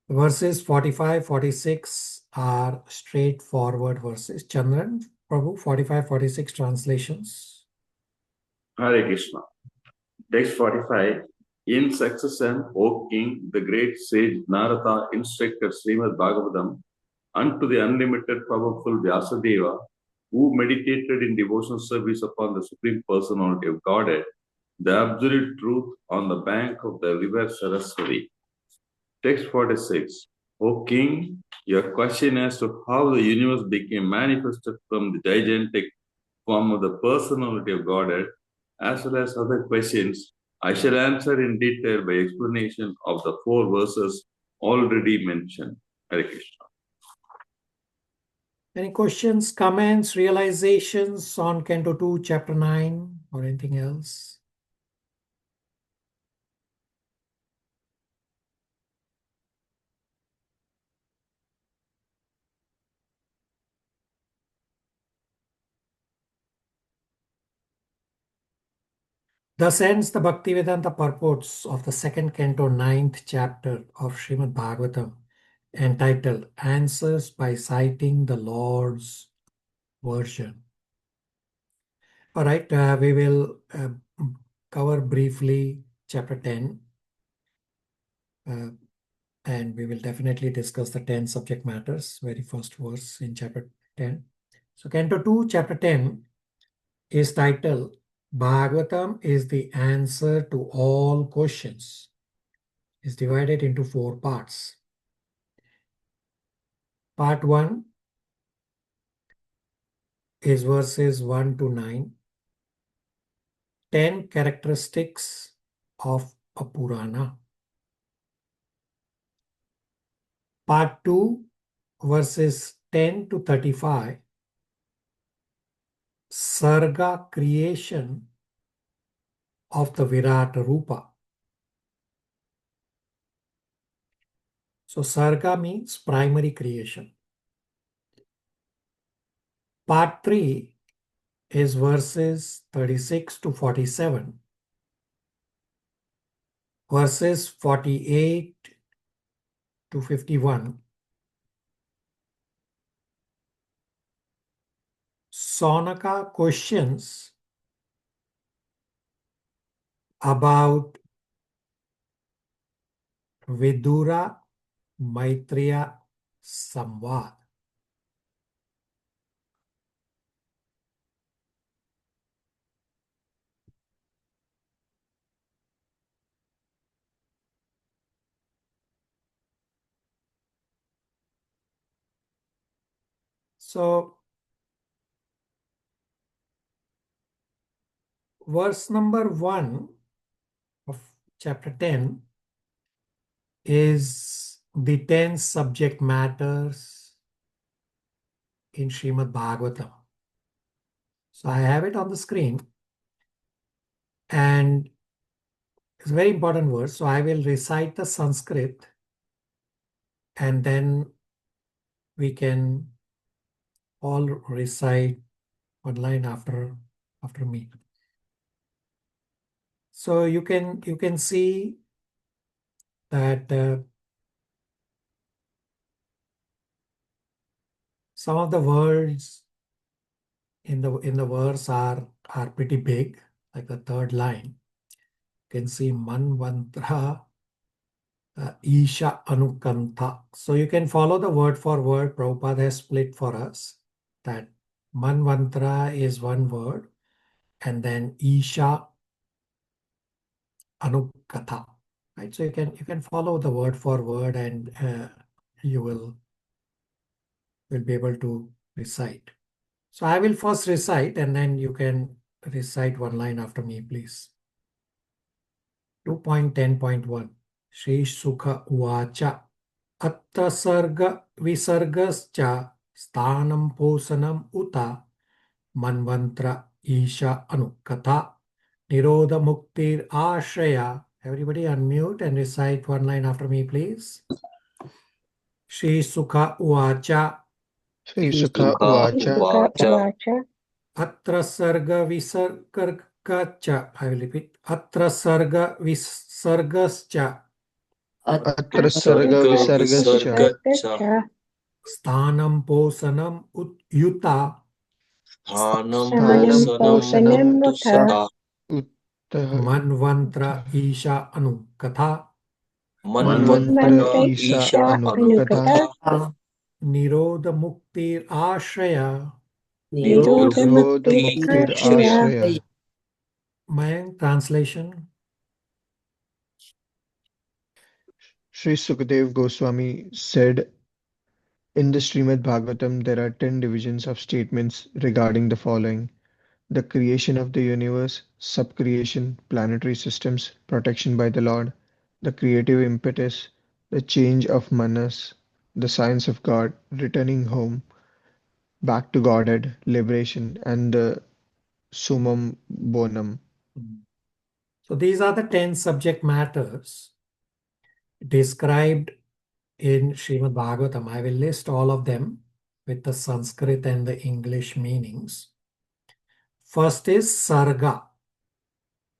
Verses 45, 46 are straightforward verses. Chandran, Prabhu, 45, 46 translations. Hare Krishna. Text 45. In succession, O King, the great sage Narada instructed Srimad Bhagavatam unto the unlimited powerful Vyasadeva, who meditated in devotional service upon the Supreme Personality of Godhead, the absolute truth on the bank of the river Saraswati. Text 46. O King, your question as to how the universe became manifested from the gigantic form of the personality of Godhead, as well as other questions, I shall answer in detail by explanation of the 4 verses already mentioned. Hare Krishna. Any questions, comments, realizations on Canto 2, Chapter 9, or anything else? Thus ends the Bhaktivedanta purports of the second canto, 9th chapter of Srimad Bhagavatam, entitled Answers by Citing the Lord's Version. All right, we will cover briefly chapter 10, and we will definitely discuss the 10 subject matters, very first verse in chapter 10. So canto 2, chapter 10 is titled Bhagavatam is the answer to all questions. It's divided into 4 parts. Part 1 is verses 1 to 9. 10 characteristics of a Purana. Part 2, verses 10 to 35. Sarga creation of the Virat Rupa. So Sarga means primary creation. Part 3 is verses 36 to 47. Verses 48 to 51. Sonaka questions about Vidura Maitreya Samvad. So, verse number 1 of chapter 10 is the 10 subject matters in Srimad Bhagavatam. So I have it on the screen, and it's a very important verse. So I will recite the Sanskrit, and then we can all recite one line after me. So you can see that some of the words in the verse are pretty big, like the third line. You can see Manvantra Isha Anukantha. So you can follow the word for word. Prabhupada has split for us that Manvantra is one word, and then Isha Anukatha. Right? So you can follow the word for word, and you will be able to recite. So I will first recite, and then you can recite one line after me, please. 2.10.1 Shri Sukha Uvacha Atta Sarga Visargascha Sthanam Posanam Uta Manvantra Isha Anukatha Nirodha Muktir Ashraya. Everybody unmute and recite one line after me, please. Shri Sukha Uvacha Sri Sukha Uvacha Uvacha Atra Sarga Visargascha. I will repeat. Atra Sarga Visargascha Atra Sarga Visargascha Visargascha Sthanam Posanam Yuta Sthanam Posanam Mutha Uttah Manvantra Isha Anukatha Manvantara Mantra Isha Isha Anukatha Anukata Nirodha Muktir Ashraya. Nirodha Nirodha Mukti Muktir Ashraya. Ashraya. My translation. Sri Sukadev Goswami said, in the Srimad Bhagavatam, there are 10 divisions of statements regarding the following: the creation of the universe, subcreation, planetary systems, protection by the Lord, the creative impetus, the change of manas, the science of God, returning home, back to Godhead, liberation, and the summum bonum. So these are the 10 subject matters described in Srimad Bhagavatam. I will list all of them with the Sanskrit and the English meanings. First is Sarga.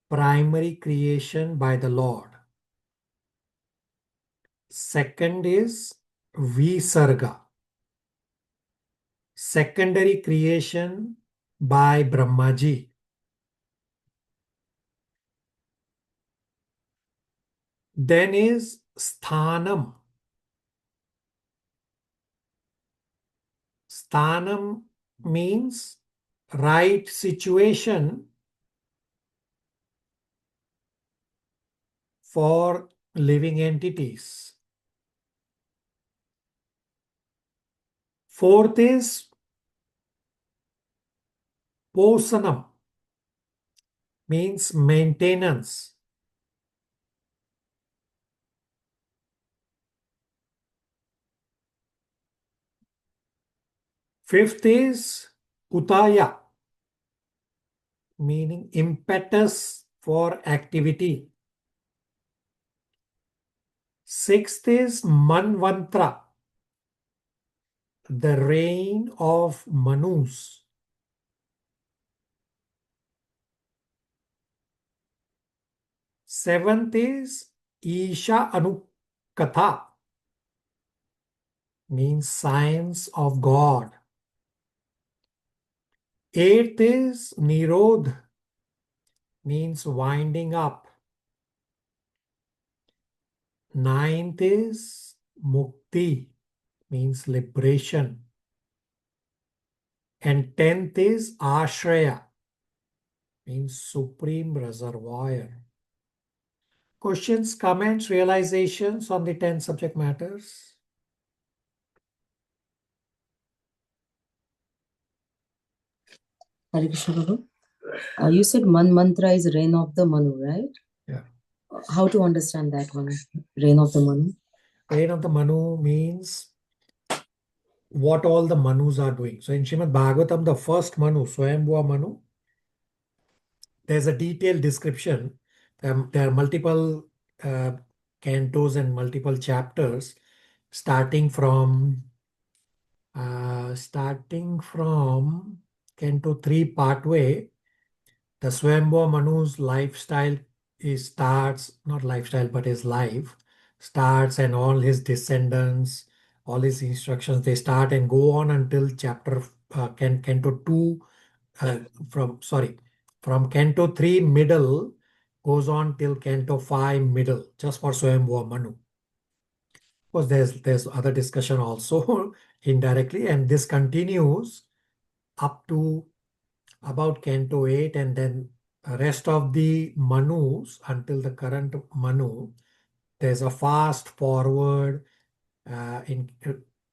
primary creation by the Lord. Second is Visarga, secondary creation by Brahmaji. Then is Sthanam. Sthanam means right situation for living entities. Fourth is Posanam, means maintenance. Fifth is Utaya, meaning impetus for activity. Sixth is Manvantra, the reign of Manus. Seventh is Isha Anukatha, means science of God. Eighth is Nirodh, means winding up. Ninth is Mukti, means liberation. And 10th is Ashraya, means supreme reservoir. Questions, comments, realizations on the 10 subject matters? Hare Krishna, Prabhu. You said mantra is reign of the Manu, right? Yeah. How to understand that one? Reign of the Manu? Reign of the Manu means what all the Manus are doing. So in Srimad Bhagavatam, the first Manu, Swayambhuva Manu, there's a detailed description. There are multiple cantos and multiple chapters starting from Canto 3 partway. The Swayambhuva Manu's lifestyle starts, not lifestyle, but his life starts, and all his descendants, all his instructions, they start and go on until Canto 2, from Canto 3 middle goes on till Canto 5 middle, just for Swayambhuva Manu. Of course, there's other discussion also indirectly, and this continues up to about Canto 8, and then rest of the Manus until the current Manu. There's a fast forward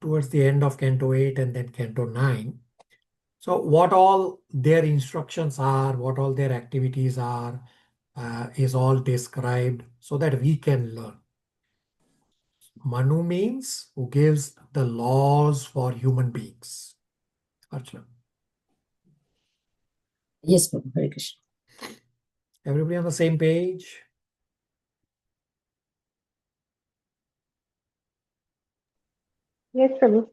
towards the end of Canto 8 and then Canto 9. So what all their instructions are, what all their activities are, is all described so that we can learn. Manu means who gives the laws for human beings. Archana. Yes, Prabhu. Hare Krishna. Everybody on the same page? Yes, Prabhu.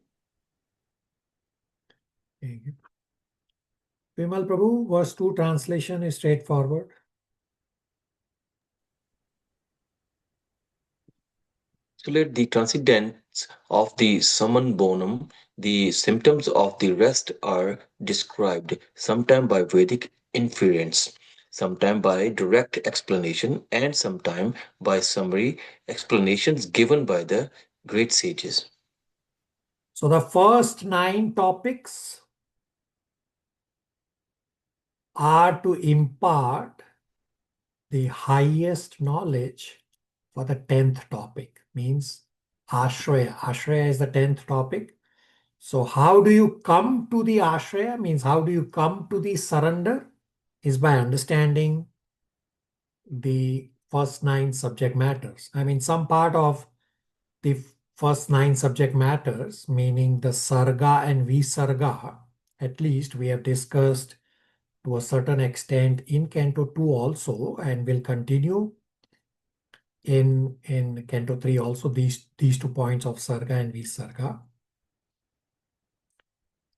Vimal Prabhu, verse 2 translation is straightforward. So let the transcendence of the summum bonum, the symptoms of the rest are described, sometime by Vedic inference, sometime by direct explanation, and sometime by summary explanations given by the great sages. So the first 9 topics are to impart the highest knowledge for the 10th topic, means Ashraya. Ashraya is the 10th topic. So how do you come to the Ashraya, means how do you come to the surrender, is by understanding the first 9 subject matters. I mean, some part of the first 9 subject matters, meaning the Sarga and Visarga, at least we have discussed to a certain extent in Canto 2 also, and will continue in Canto 3 also, these 2 points of Sarga and Visarga.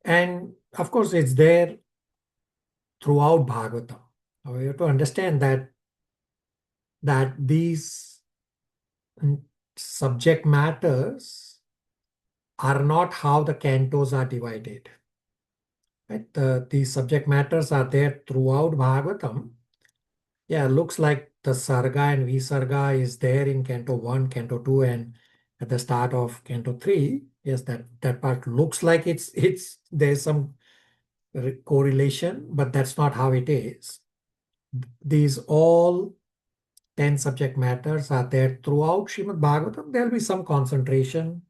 And of course, it's there throughout Bhagavatam. Now, you have to understand that that these subject matters are not how the cantos are divided. Right? These subject matters are there throughout Bhagavatam. Yeah, looks like the Sarga and Visarga is there in Canto 1, Canto 2, and at the start of Canto 3. Yes, that part looks like there's some correlation, but that's not how it is. These all 10 subject matters are there throughout Srimad Bhagavatam. There'll be some concentration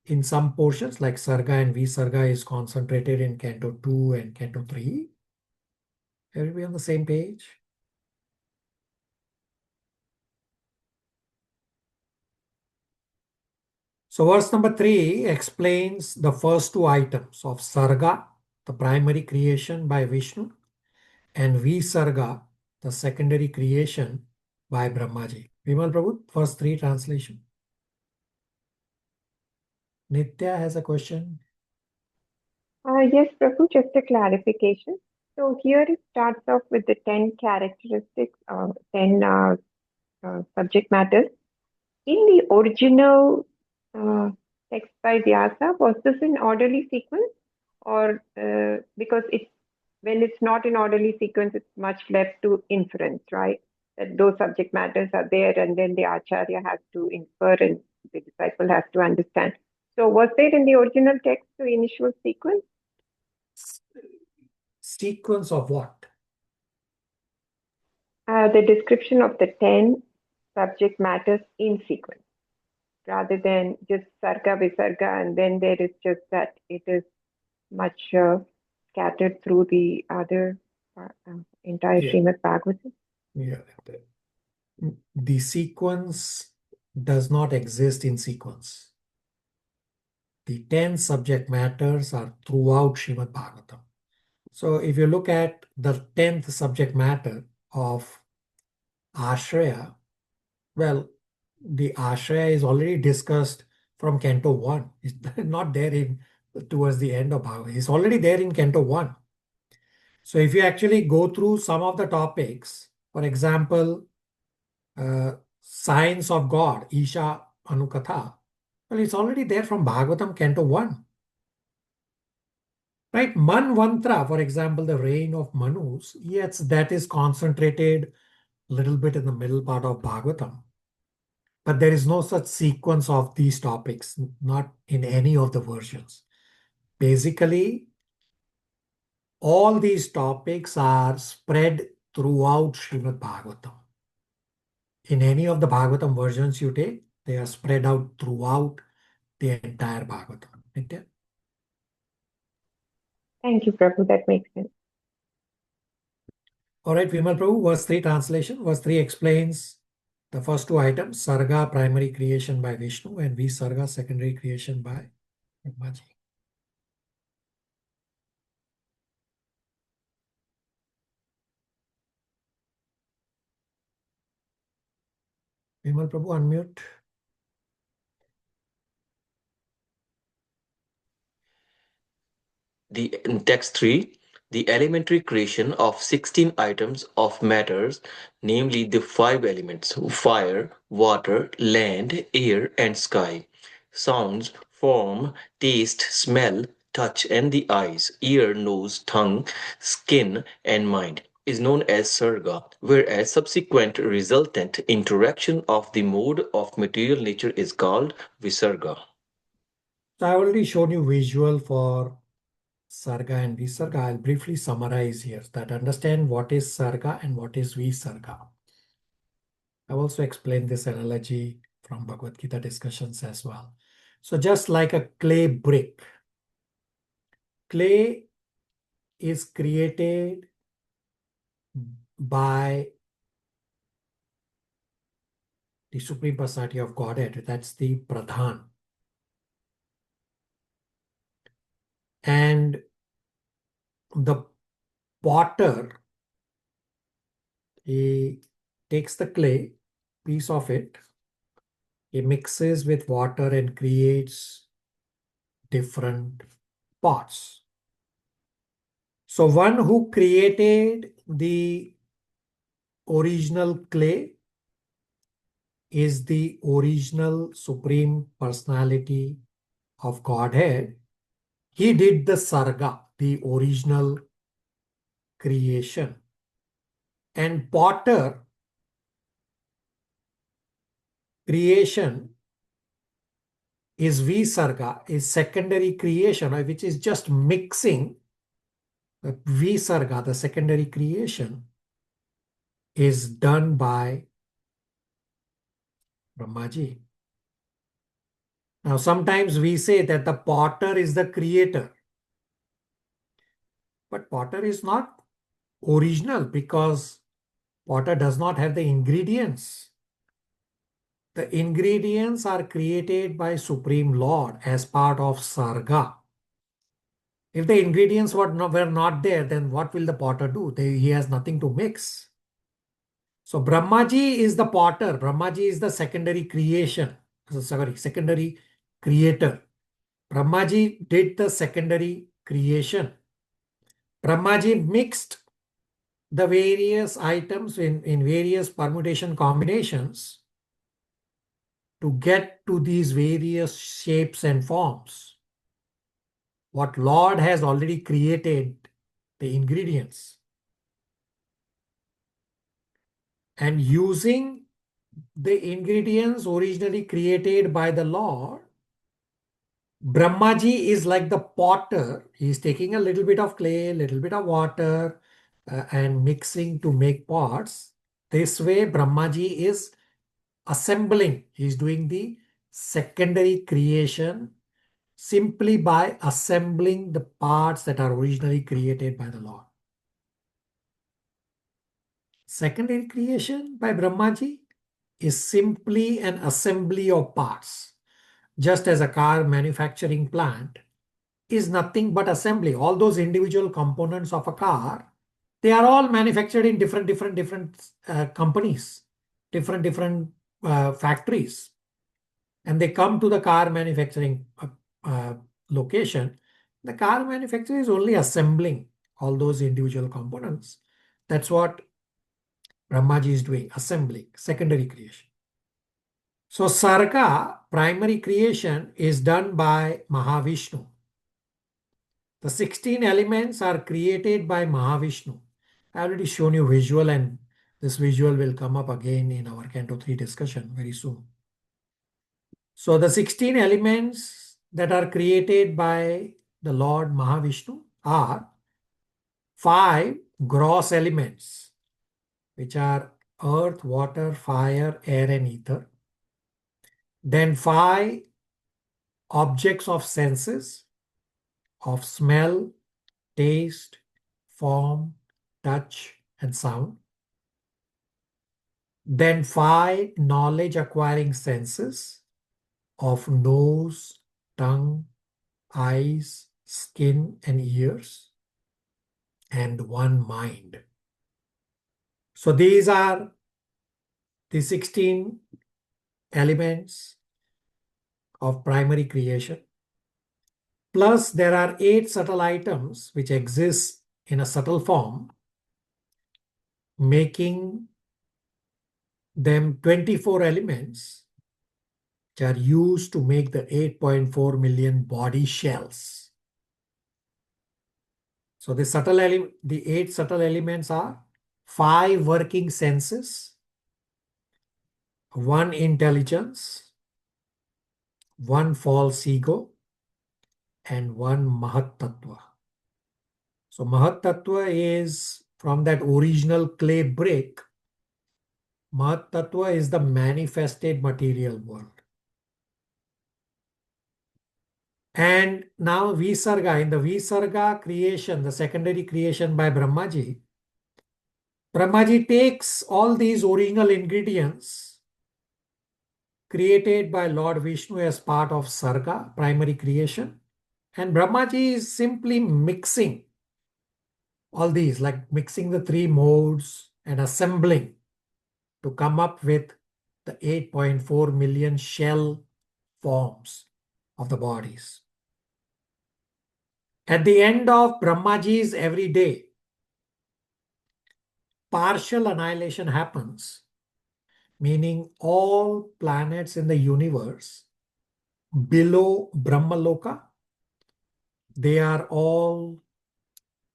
in some portions, like Sarga and Visarga is concentrated in Canto 2 and Canto 3. Everybody on the same page? So verse number 3 explains the first two items of Sarga, the primary creation by Vishnu, and Visarga, the secondary creation by Brahmaji. Vimal Prabhu, first three translation. Nitya has a question. Yes, Prabhu, just a clarification. So here it starts off with the 10 characteristics, 10 subject matters. In the original text by Vyasa, was this in orderly sequence? Or because when it's not in orderly sequence, it's much left to inference, right? That those subject matters are there, and then the Acharya has to infer and the disciple has to understand. So was there in the original text the initial sequence? Sequence of what? The description of the 10 subject matters in sequence, rather than just Sarga, Visarga, and then there is just that it is much scattered through the other entire Srimad Bhagavatam. Yeah. The sequence does not exist in sequence. The 10 subject matters are throughout Srimad Bhagavatam. So if you look at the 10th subject matter of Ashraya, well, the Ashraya is already discussed from Canto 1. It's not there towards the end of Bhagavatam. It's already there in Canto 1. So if you actually go through some of the topics, for example, Science of God, Isha Anukatha, well, it's already there from Bhagavatam Canto 1. Right? Manvantra, for example, the reign of Manus, yes, that is concentrated a little bit in the middle part of Bhagavatam. But there is no such sequence of these topics, not in any of the versions. Basically, all these topics are spread throughout Srimad Bhagavatam. In any of the Bhagavatam versions you take, they are spread out throughout the entire Bhagavatam. Nitya? Thank you, Prabhu. That makes sense. All right, Vimal Prabhu, verse 3 translation. Verse 3 explains the first two items, Sarga, primary creation by Vishnu, and Visarga, secondary creation by Brahmaji. Vimal Prabhu, unmute. In text 3, the elementary creation of 16 items of matters, namely the 5 elements fire, water, land, air, and sky, sounds, form, taste, smell, touch, and the eyes, ear, nose, tongue, skin, and mind, is known as Sarga, whereas subsequent resultant interaction of the mode of material nature is called Visarga. So I already shown you visual for Sarga and Visarga. I'll briefly summarize here that understand what is Sarga and what is Visarga. I've also explained this analogy from Bhagavad Gita discussions as well. So just like a clay brick, clay is created by the Supreme Personality of Godhead. That's the Pradhan. And the potter, he takes the clay, piece of it, he mixes with water and creates different pots. So one who created the original clay is the original Supreme Personality of Godhead. He did the sarga, the original creation. And potter creation is visarga, is secondary creation, which is just mixing. Visarga, the secondary creation, is done by Brahmaji. Now, sometimes we say that the potter is the creator. But potter is not original because potter does not have the ingredients. The ingredients are created by Supreme Lord as part of sarga. If the ingredients were not there, then what will the potter do? He has nothing to mix. So Brahmaji is the potter. Brahmaji is the secondary creation. Sorry, secondary creator. Brahmaji did the secondary creation. Brahmaji mixed the various items in various permutation combinations to get to these various shapes and forms. What Lord has already created, the ingredients. And using the ingredients originally created by the Lord, Brahmaji is like the potter. He is taking a little bit of clay, a little bit of water, and mixing to make pots. This way, Brahmaji is assembling. He is doing the secondary creation simply by assembling the parts that are originally created by the Lord. Secondary creation by Brahmaji is simply an assembly of parts. Just as a car manufacturing plant is nothing but assembly. All those individual components of a car, they are all manufactured in different companies, different factories. And they come to the car manufacturing location. The car manufacturer is only assembling all those individual components. That's what Brahmaji is doing, assembling, secondary creation. So Sarga, primary creation, is done by Mahavishnu. The 16 elements are created by Mahavishnu. I already shown you visual, and this visual will come up again in our Canto 3 discussion very soon. So the 16 elements that are created by the Lord Mahavishnu are 5 gross elements, which are earth, water, fire, air, and ether. Then 5 objects of senses of smell, taste, form, touch, and sound. Then 5 knowledge acquiring senses of nose, tongue, eyes, skin, and ears, and 1 mind. So these are the 16 elements of primary creation. Plus, there are 8 subtle items which exist in a subtle form, making them 24 elements which are used to make the 8.4 million body shells. So the 8 subtle elements are 5 working senses, 1 intelligence, 1 false ego, and 1 Mahat Tattva. So Mahat Tattva is from that original clay brick. Mahat Tattva is the manifested material world. And now Visarga, in the Visarga creation, the secondary creation by Brahmaji, Brahmaji takes all these original ingredients created by Lord Vishnu as part of Sarga, primary creation, and Brahmaji is simply mixing all these, like mixing the 3 modes and assembling to come up with the 8.4 million shell forms of the bodies. At the end of Brahmaji's every day, partial annihilation happens, meaning all planets in the universe below Brahmaloka, they are all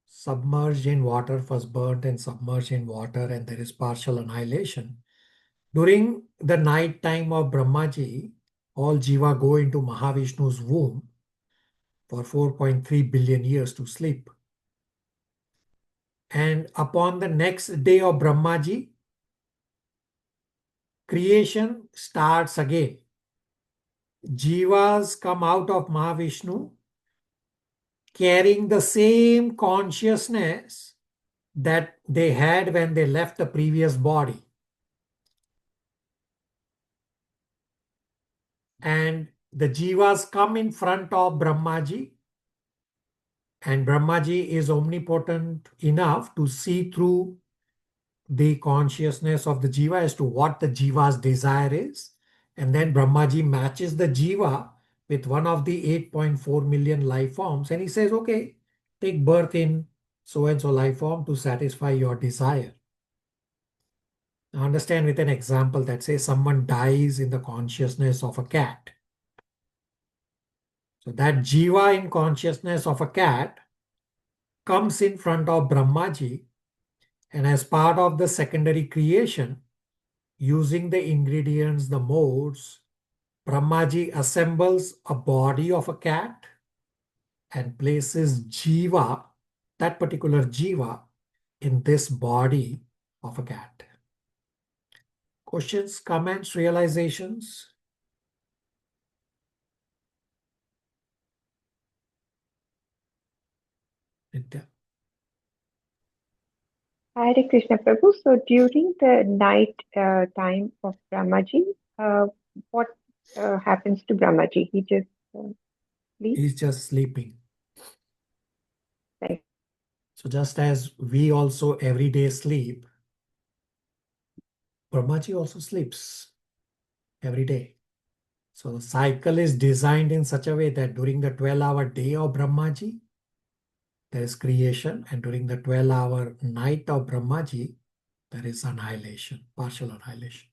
submerged in water, first burnt and submerged in water, and there is partial annihilation. During the night time of Brahmaji, all Jiva go into Mahavishnu's womb for 4.3 billion years to sleep. And upon the next day of Brahmaji, creation starts again. Jivas come out of Mahavishnu carrying the same consciousness that they had when they left the previous body. And the Jivas come in front of Brahmaji, and Brahmaji is omnipotent enough to see through the consciousness of the Jiva as to what the Jiva's desire is. And then Brahmaji matches the Jiva with one of the 8.4 million life forms, and he says, okay, take birth in so-and-so life form to satisfy your desire. Now understand with an example that says someone dies in the consciousness of a cat. So that Jiva in consciousness of a cat comes in front of Brahmaji, and as part of the secondary creation, using the ingredients, the modes, Brahmaji assembles a body of a cat and places Jiva, that particular Jiva, in this body of a cat. Questions, comments, realizations? Nitya. Hare Krishna Prabhu. So during the night time of Brahmaji, what happens to Brahmaji? He just sleeps? He's just sleeping. Right. So just as we also every day sleep, Brahmaji also sleeps every day. So the cycle is designed in such a way that during the 12-hour day of Brahmaji, there is creation, and during the 12-hour night of Brahmaji, there is annihilation, partial annihilation.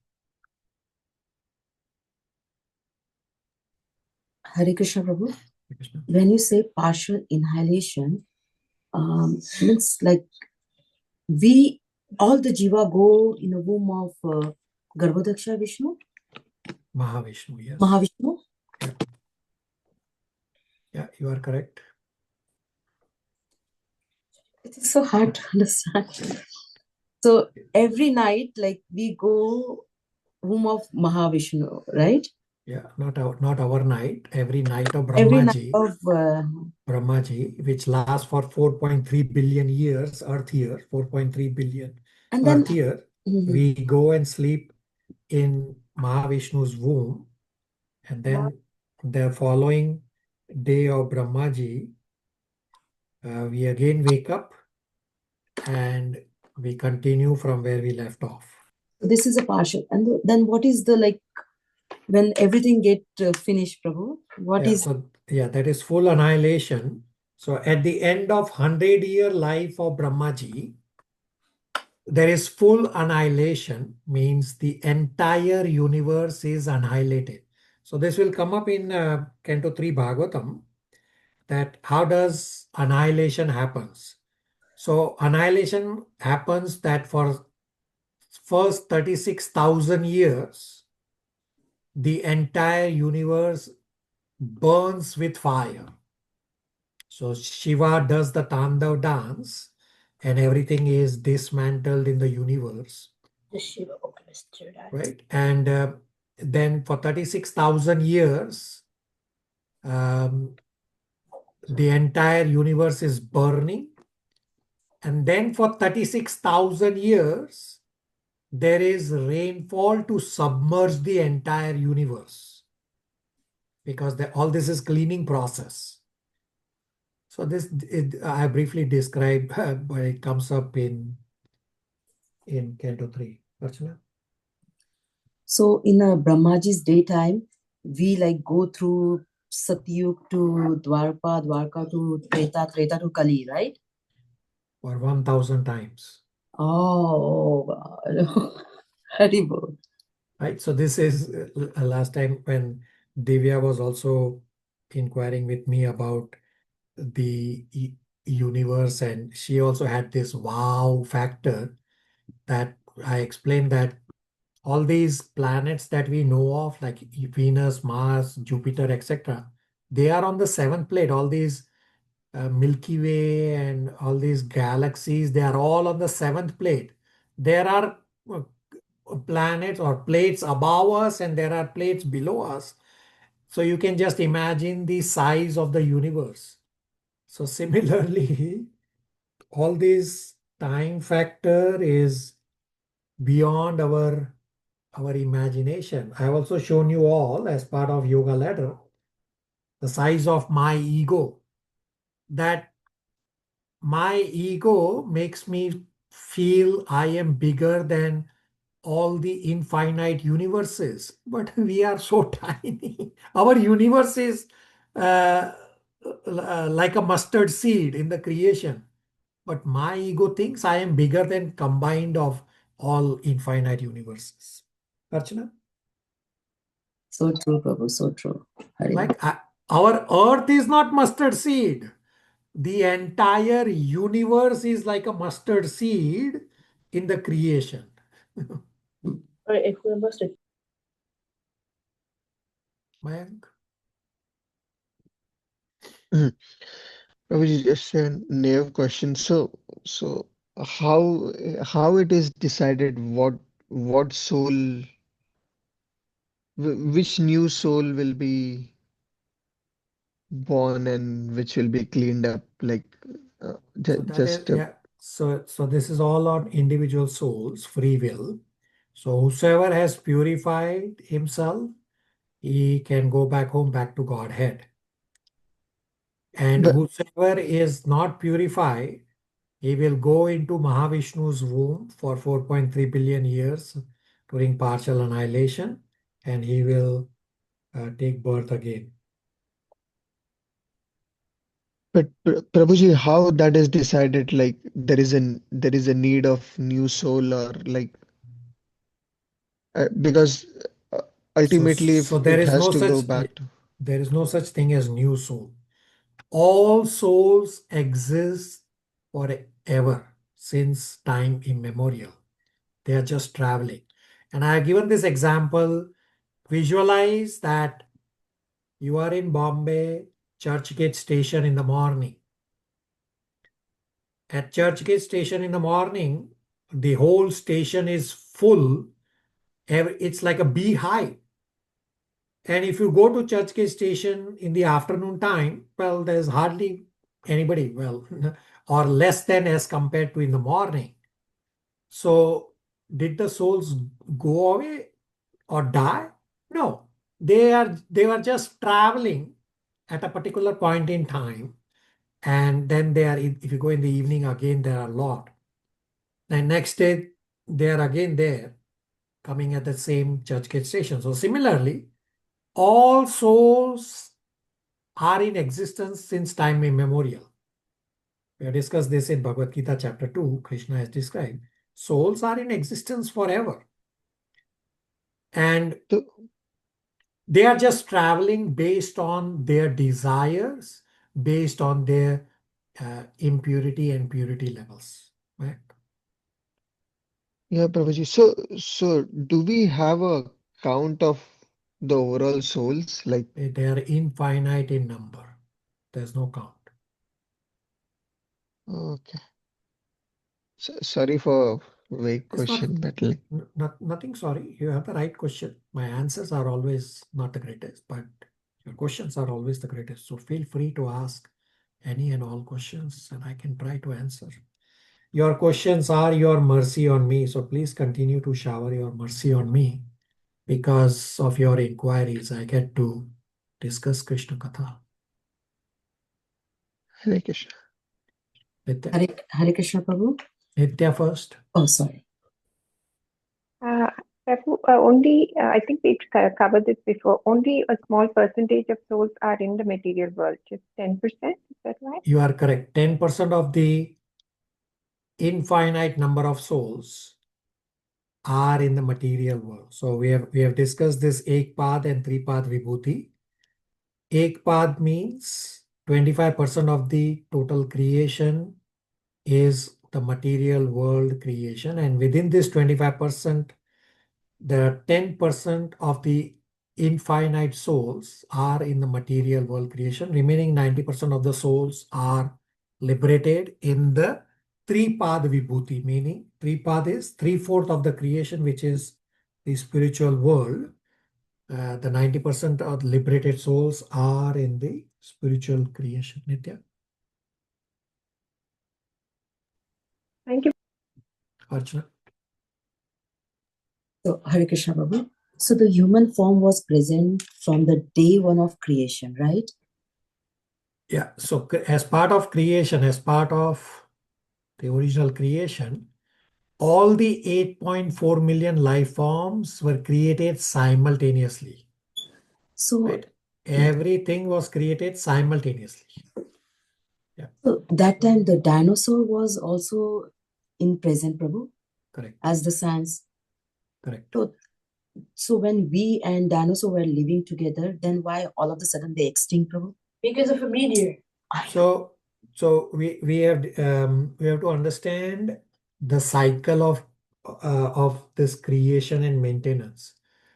Hare Krishna Prabhu. Hare Krishna. When you say partial inhalation, means like we, all the Jiva go in the womb of Garbhodaksha Vishnu? Mahavishnu, yes. Mahavishnu? Yeah, you are correct. It is so hard to understand. So every night, like we go womb of Mahavishnu, right? Yeah, not our night. Every night of Every night Brahmaji, of Brahmaji, which lasts for 4.3 billion years, Earth year, 4.3 billion and then Earth year, we go and sleep in Mahavishnu's womb, and then the following day of Brahmaji, we again wake up and we continue from where we left off. this is a partial. And then what is the like when everything get finished, Prabhu? What is? So that is full annihilation. So at the end of 100-year life of Brahmaji, there is full annihilation, means the entire universe is annihilated. So this will come up in Canto 3 Bhagavatam, that how does annihilation happens. So annihilation happens that for first 36,000 years, the entire universe burns with fire. So Shiva does the Tandav dance and everything is dismantled in the universe. The Shiva orchestra. Right? And then for 36,000 years, the entire universe is burning. And then for 36,000 years, there is rainfall to submerge the entire universe. Because all this is cleaning process. So this I briefly described, but it comes up in Canto 3. Archana? So in Brahmaji's daytime, we like go through Satyug to Dwarka to Treta to Kali, right? For 1,000 times. Oh, God. Hari Bol. Right? So this is last time when Divya was also inquiring with me about the universe, and she also had this wow factor that I explained that all these planets that we know of, like Venus, Mars, Jupiter, etc., they are on the seventh plate. All these Milky Way and all these galaxies, they are all on the seventh plate. There are planets or plates above us, and there are plates below us. So you can just imagine the size of the universe. So similarly, all this time factor is beyond our imagination. I have also shown you all as part of yoga ladder the size of my ego. That my ego makes me feel I am bigger than all the infinite universes, but we are so tiny. Our universe is uh, like a mustard seed in the creation, but my ego thinks I am bigger than combined of all infinite universes. Archana? So true, Prabhu, so true. Hari Bol. Like our earth is not mustard seed. The entire universe is like a mustard seed in the creation. Mayank? Prabhuji, just a naive question. So how it is decided what soul, which new soul will be born and which will be cleaned up? Like So that is, just yeah. So this is all on individual souls, free will. So whosoever has purified himself, he can go back home, back to Godhead. And but whosoever is not purified, he will go into Mahavishnu's womb for 4.3 billion years during partial annihilation, and he will take birth again. Prabhuji, how that is decided? Like there is a need of new soul, or like because uh, So, ultimately so if it has to go back to. there is no such thing as new soul. All souls exist forever since time immemorial. They are just traveling. And I have given this example. Visualize that you are in Bombay, Churchgate Station in the morning. At Churchgate Station in the morning, the whole station is full. It's like a beehive. And if you go to Churchgate Station in the afternoon time, well, there's hardly anybody, well, or less than as compared to in the morning. So, did the souls go away or die? No, they were just traveling at a particular point in time, and then they are. If you go in the evening again, there are a lot. And next day they are again there, coming at the same Churchgate Station. So similarly, all souls are in existence since time immemorial. We have discussed this in Bhagavad Gita chapter 2. Krishna has described souls are in existence forever. And So, they are just traveling based on their desires, based on their impurity and purity levels. Right? yeah, Prabhuji. So do we have a count of the overall souls? Like, They are infinite in number. There's no count. okay. Sorry for vague It's not, question, but like, nothing sorry. You have the right question. My answers are always not the greatest, but your questions are always the greatest. So feel free to ask any and all questions, and I can try to answer. Your questions are your mercy on me. So please continue to shower your mercy on me. Because of your inquiries, I get to discuss Krishna Katha. Hare Krishna. Nitya, Hare Krishna, Prabhu. Nitya first. Oh, sorry. Prabhu, only, I think we've covered this before, only a small percentage of souls are in the material world, just 10%, is that right? You are correct. 10% of the infinite number of souls are in the material world. So we have discussed this Ekpad and Tripad Vibhuti. Ekpad means 25% of the total creation is the material world creation, and within this 25%, there are 10% of the infinite souls are in the material world creation. Remaining 90% of the souls are liberated in the Tripad Vibhuti, meaning Tripad is 3/4 of the creation, which is the spiritual world. The 90% of liberated souls are in the spiritual creation. Nitya? Thank you. Archana? So, Hare Krishna Prabhu. So, the human form was present from the day one of creation, right? Yeah. So as part of creation, as part of the original creation, all the 8.4 million life forms were created simultaneously. So, Right? Everything was created simultaneously. Yeah. So, that time the dinosaur was also in present, Prabhu, Correct. as the science. Correct. So when we and dinosaur were living together, then why all of a sudden they extinct, Prabhu? Because of a meteor. So we have to understand the cycle of this creation and maintenance.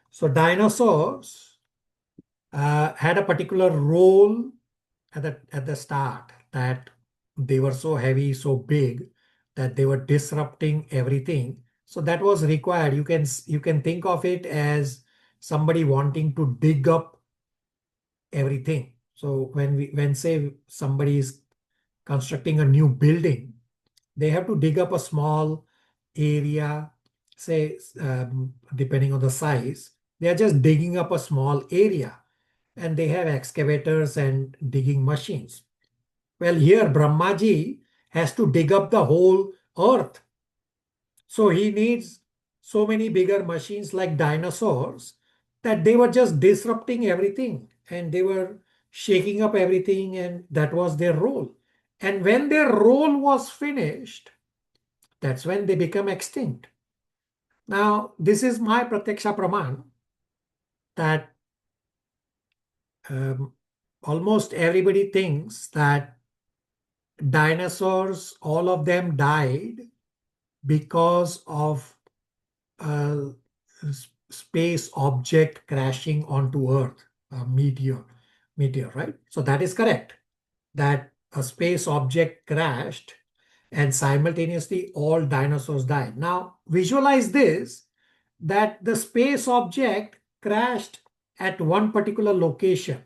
So dinosaurs had a particular role at the start, that they were so heavy, so big, that they were disrupting everything. So that was required. You can think of it as somebody wanting to dig up everything. So when say somebody is constructing a new building, they have to dig up a small area, say depending on the size, they are just digging up a small area, and they have excavators and digging machines. Well, here Brahmaji has to dig up the whole earth. So he needs so many bigger machines like dinosaurs, that they were just disrupting everything and they were shaking up everything, and that was their role. And when their role was finished, that's when they become extinct. Now, this is my Pratyaksha Praman, that almost everybody thinks that dinosaurs, all of them died because of a space object crashing onto Earth, a meteor, right? So that is correct, that a space object crashed and simultaneously all dinosaurs died. Now visualize this, that the space object crashed at one particular location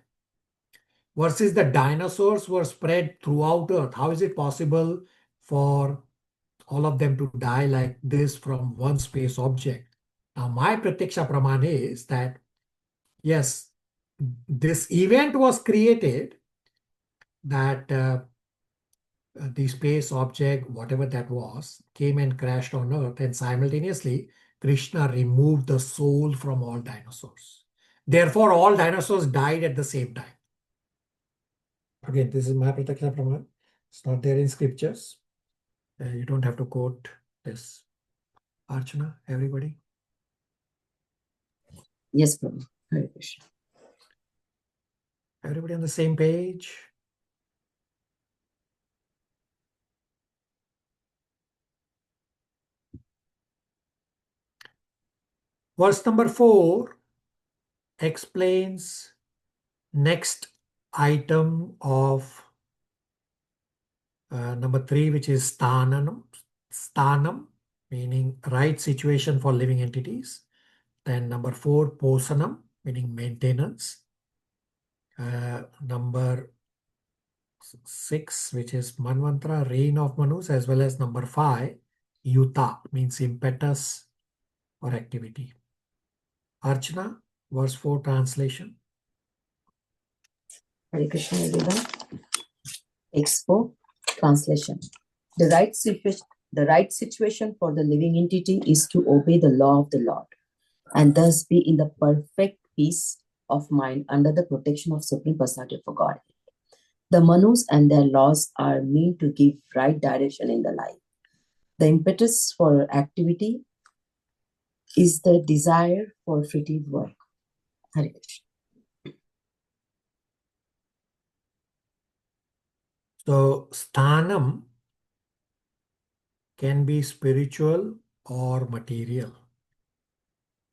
versus the dinosaurs were spread throughout Earth. How is it possible for all of them to die like this from one space object? Now, my Pratyaksha Praman is that, yes, this event was created, that the space object, whatever that was, came and crashed on Earth, and simultaneously Krishna removed the soul from all dinosaurs. Therefore, all dinosaurs died at the same time. Again, this is my Pratyaksha Praman. It's not there in scriptures. You don't have to quote this. Archana, everybody? Yes, Prabhu. Hare Krishna. Everybody on the same page? Verse number 4 explains next item of number 3, which is sthanam, meaning right situation for living entities. Then number 4, posanam, meaning maintenance. Number 6, which is manvantara, reign of manus, as well as number 5, yuta, means impetus or activity. Archana, verse 4 translation. Hare Krishna, everyone. Expo translation. The right situation for the living entity is to obey the law of the Lord, and thus be in the perfect peace of mind under the protection of Supreme Personality of God. The manus and their laws are meant to give right direction in the life. The impetus for activity is the desire for fruitive work. Hare Krishna. So, sthanam can be spiritual or material.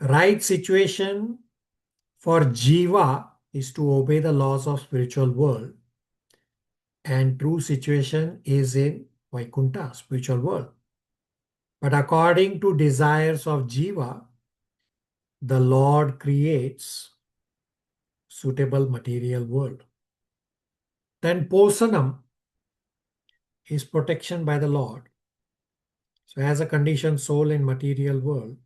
Right situation for jiva is to obey the laws of spiritual world, and true situation is in Vaikuntha, spiritual world. But according to desires of jiva, the Lord creates suitable material world. Then posanam is protection by the Lord. So as a conditioned soul in material world,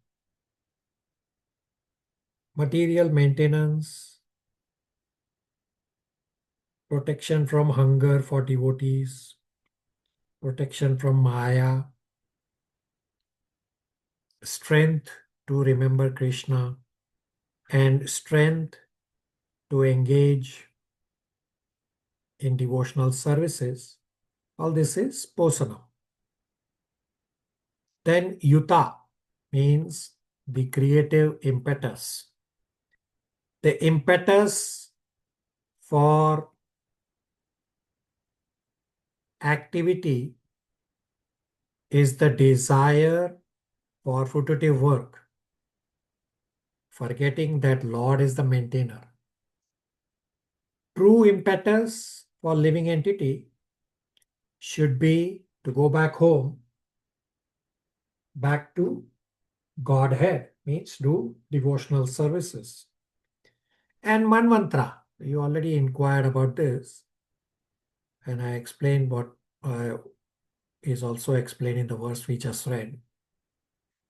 material maintenance, protection from hunger for devotees, protection from Maya, strength to remember Krishna, and strength to engage in devotional services. All this is posanam. Then yuta means the creative impetus. The impetus for activity is the desire for fruitive work, forgetting that Lord is the maintainer. True impetus for living entity should be to go back home, back to Godhead, means do devotional services. And manmantra, you already inquired about this, and I explained what is also explained in the verse we just read.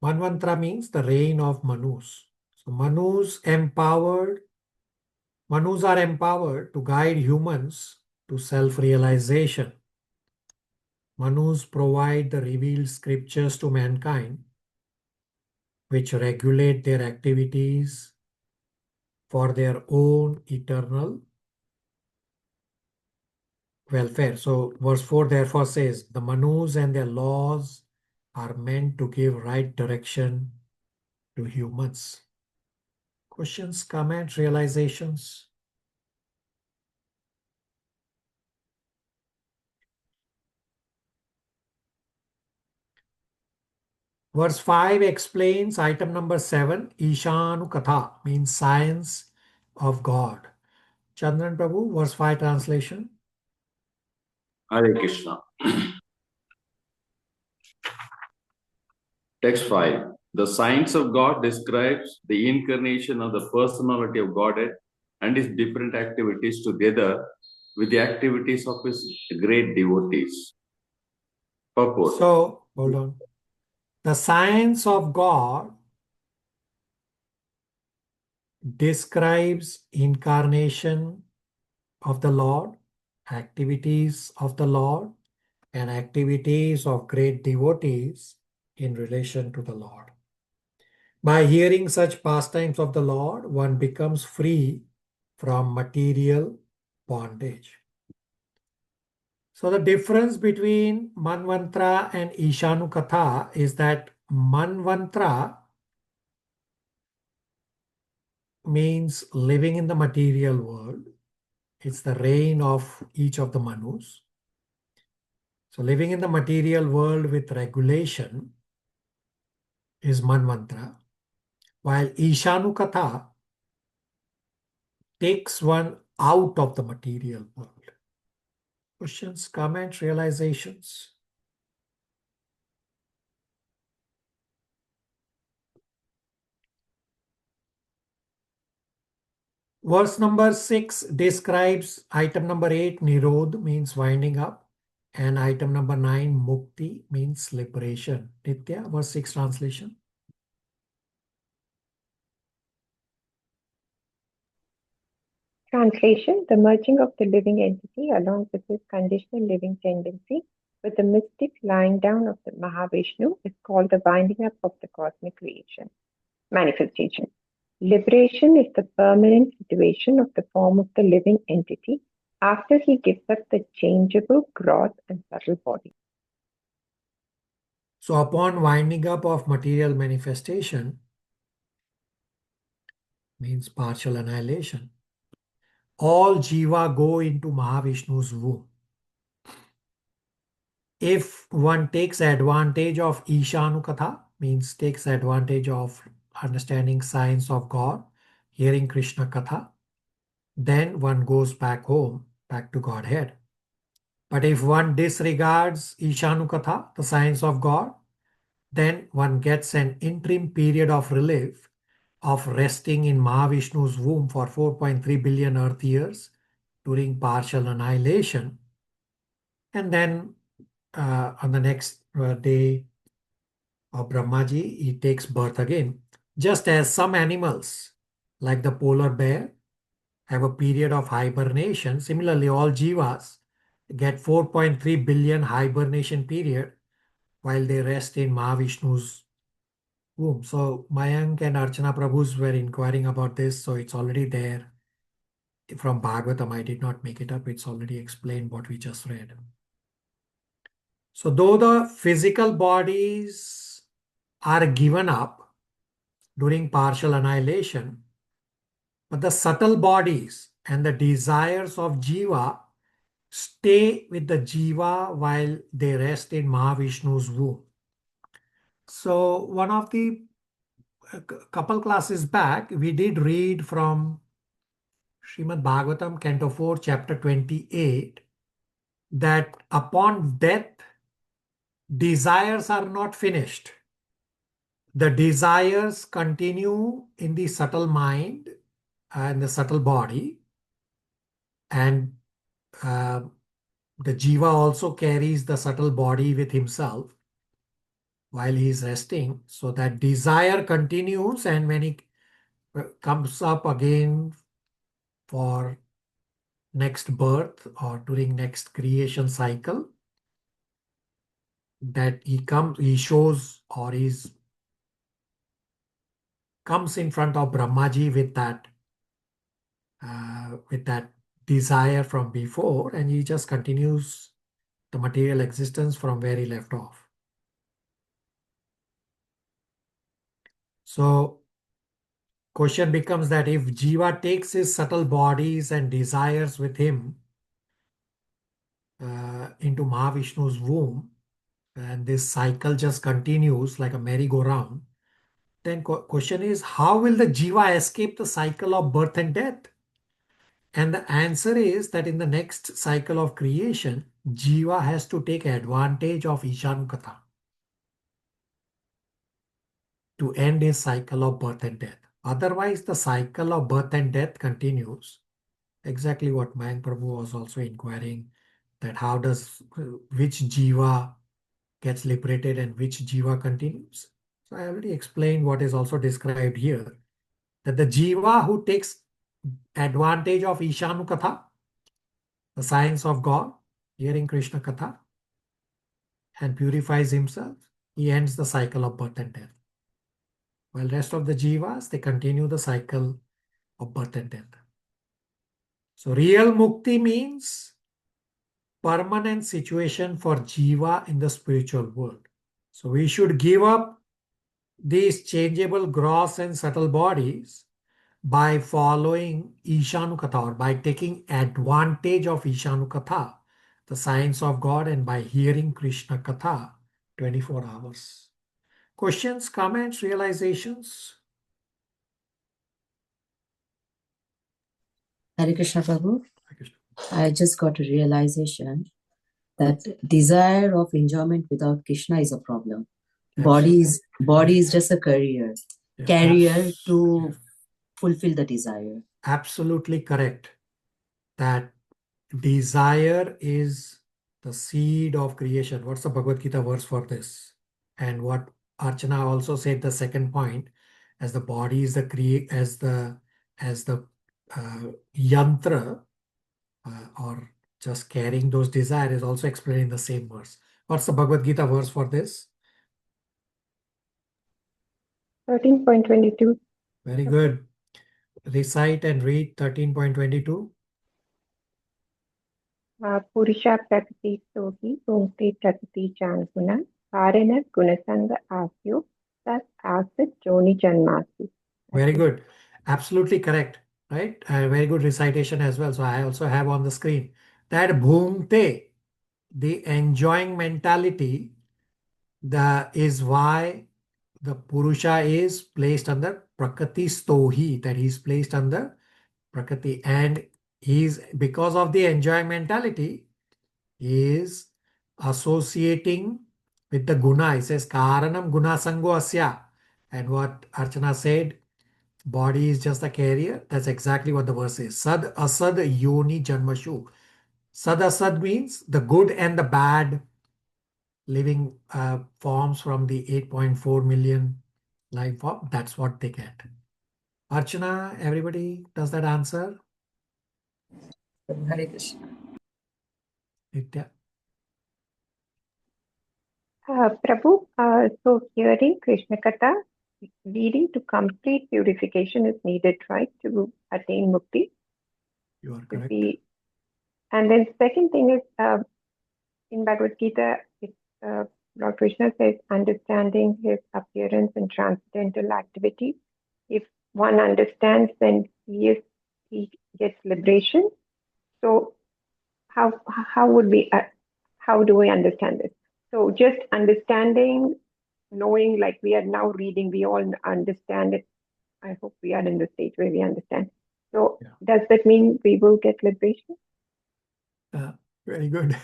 Manmantra means the reign of Manus. So Manus are empowered to guide humans to self-realization. Manus provide the revealed scriptures to mankind, which regulate their activities for their own eternal welfare. So verse 4 therefore says, the Manus and their laws are meant to give right direction to humans. Questions, comments, realizations? Verse 5 explains item number 7, Ishanu Katha, means science of God. Chandran Prabhu, verse 5 translation. Hare Krishna. Text 5. The science of God describes the incarnation of the personality of Godhead and his different activities together with the activities of his great devotees. Purport. So, hold on. The science of God describes incarnation of the Lord, activities of the Lord, and activities of great devotees in relation to the Lord. By hearing such pastimes of the Lord, one becomes free from material bondage. So the difference between Manvantra and Ishanu Katha is that Manvantra means living in the material world. It's the reign of each of the Manus. So living in the material world with regulation is Manvantra, while Ishanu Katha takes one out of the material world. Questions, comments, realizations? Verse number 6 describes item number 8, Nirod, means winding up, and item number 9, Mukti, means liberation. Nitya, verse 6 translation. Translation: the merging of the living entity along with his conditional living tendency with the mystic lying down of the Mahavishnu is called the binding up of the cosmic creation. Manifestation. Liberation is the permanent situation of the form of the living entity after he gives up the changeable, gross, and subtle body. So upon winding up of material manifestation, means partial annihilation, all jiva go into Mahavishnu's womb. If one takes advantage of Ishanukatha, means takes advantage of understanding science of God, hearing Krishna Katha, then one goes back home, back to Godhead. But if one disregards Ishanukatha, the science of God, then one gets an interim period of relief of resting in Mahavishnu's womb for 4.3 billion earth years during partial annihilation. And then on the next day of Brahmaji, he takes birth again. Just as some animals, like the polar bear, have a period of hibernation, similarly all jivas get 4.3 billion hibernation period while they rest in Mahavishnu's womb. So Mayank and Archana Prabhus were inquiring about this, so it's already there from Bhagavatam. I did not make it up. It's already explained what we just read. So though the physical bodies are given up during partial annihilation, but the subtle bodies and the desires of jiva stay with the jiva while they rest in Mahavishnu's womb. So one of the couple classes back, we did read from Srimad Bhagavatam, Canto 4, Chapter 28, that upon death, desires are not finished. The desires continue in the subtle mind and the subtle body, and the jiva also carries the subtle body with himself while he is resting. So that desire continues, and when he comes up again for next birth or during next creation cycle, that he shows or comes in front of Brahmaji with that desire from before, and he just continues the material existence from where he left off. So question becomes that if jiva takes his subtle bodies and desires with him into Mahavishnu's womb, and this cycle just continues like a merry-go-round, then question is, how will the jiva escape the cycle of birth and death? And the answer is that in the next cycle of creation, jiva has to take advantage of Ishanukatha to end his cycle of birth and death. Otherwise, the cycle of birth and death continues. Exactly what Mayank Prabhu was also inquiring, that how does which jiva gets liberated and which jiva continues. So I already explained what is also described here, that the jiva who takes advantage of Ishanukatha, the science of God, hearing Krishna Katha, and purifies himself, he ends the cycle of birth and death. While rest of the jivas, they continue the cycle of birth and death. So real mukti means permanent situation for jiva in the spiritual world. So we should give up these changeable gross and subtle bodies by following Ishanukatha, or by taking advantage of Ishanukatha, the science of God, and by hearing Krishna Katha 24 hours. Questions, comments, realizations? Hare Krishna Prabhu, I just got a realization that desire of enjoyment without Krishna is a problem. Body is just a carrier to fulfill the desire. Absolutely correct. That desire is the seed of creation. What's the Bhagavad Gita verse for this? And what Archana also said, the second point, as the body is the yantra, or just carrying those desires, is also explained in the same verse. What's the Bhagavad Gita verse for this? 13.22. Very good. Recite and read 13.22. Purusha prakriti sohi, bhunte prakriti chan guna, Karana Gunasanga Asyo Tas Asit Joni Janmasi. Very good. Absolutely correct. Right? Very good recitation as well. So I also have on the screen that bhumte, the enjoying mentality, is why the Purusha is placed under Prakriti Stohi, that he's placed under Prakriti. And he's, because of the enjoying mentality, he is associating with the guna. He says, Karanam guna sango asya. And what Archana said, body is just a carrier. That's exactly what the verse is. Sad asad yoni janmashu. Sad asad means the good and the bad living forms from the 8.4 million life form. That's what they get. Archana, everybody, does that answer? Hare Krishna. Nitya? Prabhu, so hearing Krishna Katha, leading to complete purification is needed, right, to attain mukti? You are To correct. be, and then second thing is, in Bhagavad Gita, Lord Krishna says, understanding his appearance and transcendental activity. If one understands, then he gets liberation. So how do we understand this? So just understanding, knowing, like we are now reading, we all understand it. I hope we are in the stage where we understand. So does that mean we will get liberation? Very good.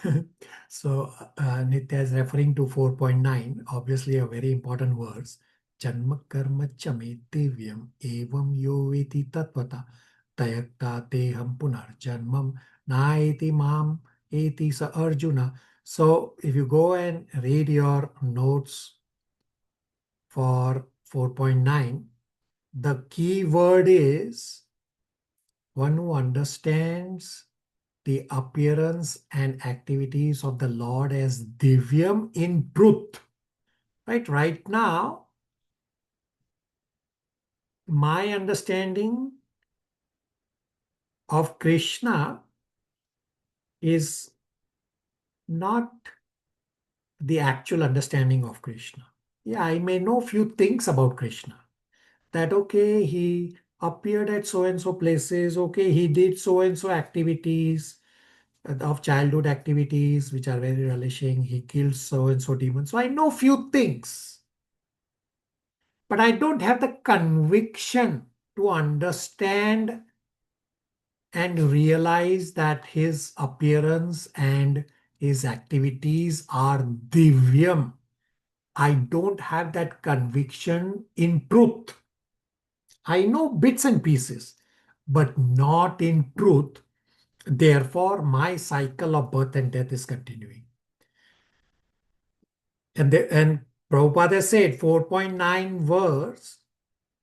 So Nitya is referring to 4.9, obviously a very important verse. Janma karma chame divyam evam yo veti tatvata tayakta teham punar janmam naeti mam eti sa Arjuna. So if you go and read your notes for 4.9, the key word is one who understands the appearance and activities of the Lord as divyam in truth. Right now, my understanding of Krishna is not the actual understanding of Krishna. Yeah, I may know few things about Krishna. That, okay, he appeared at so-and-so places. Okay, he did so-and-so activities of childhood activities, which are very relishing. He killed so-and-so demons. So I know few things. But I don't have the conviction to understand and realize that his appearance and his activities are divyam. I don't have that conviction in truth. I know bits and pieces, but not in truth. Therefore, my cycle of birth and death is continuing. And Prabhupada said 4.9 verse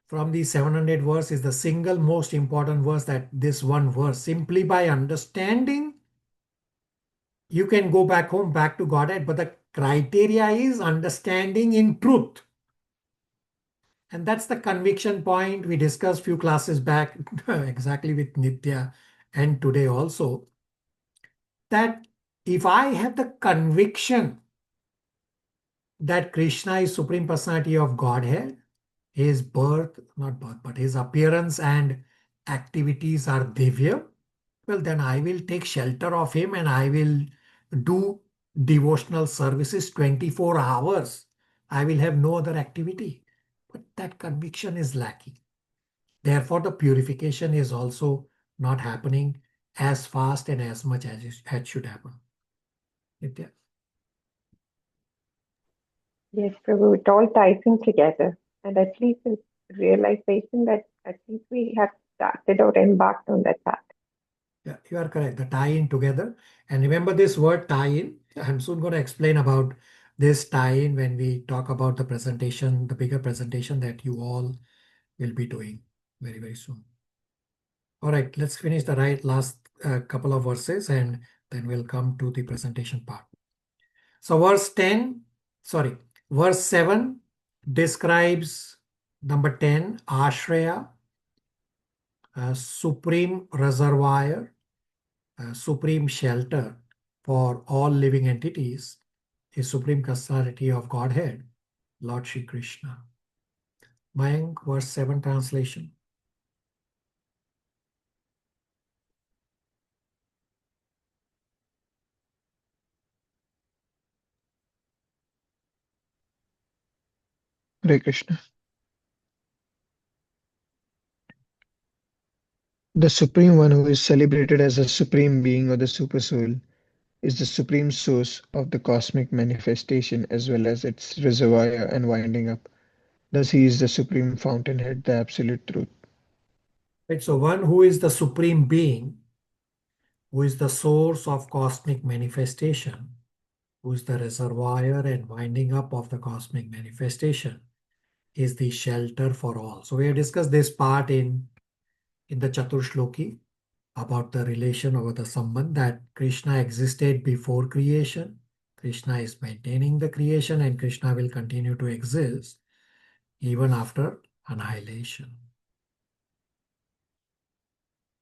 from the 700 verse is the single most important verse, that this one verse, simply by understanding, you can go back home, back to Godhead, but the criteria is understanding in truth. And that's the conviction point we discussed few classes back, exactly with Nitya and today also, that if I have the conviction that Krishna is Supreme Personality of Godhead, his birth, not birth, but his appearance and activities are divya, well, then I will take shelter of him and I will do devotional services 24 hours. I will have no other activity. But that conviction is lacking. Therefore, the purification is also not happening as fast and as much as it should happen. Nitya? Yes, Prabhu, it all ties in together. And at least it's realization that at least we have started or embarked on that path. Yeah, you are correct. The tie-in together. And remember this word tie-in. I'm soon going to explain about this tie-in when we talk about the presentation, the bigger presentation that you all will be doing very, very soon. All right, let's finish the last couple of verses and then we'll come to the presentation part. So verse 7 describes number 10, Ashraya, supreme reservoir, supreme shelter for all living entities. is Supreme Personality of Godhead, Lord Shri Krishna. Mayank, verse 7 translation. Hare Krishna. The Supreme One, who is celebrated as the Supreme Being or the Supersoul, is the supreme source of the cosmic manifestation as well as its reservoir and winding up. Thus, he is the supreme fountainhead, the absolute truth. Right, so one who is the Supreme Being, who is the source of cosmic manifestation, who is the reservoir and winding up of the cosmic manifestation, is the shelter for all. So we have discussed this part in the Chaturshloki about the relation or the sambandh that Krishna existed before creation. Krishna is maintaining the creation and Krishna will continue to exist even after annihilation.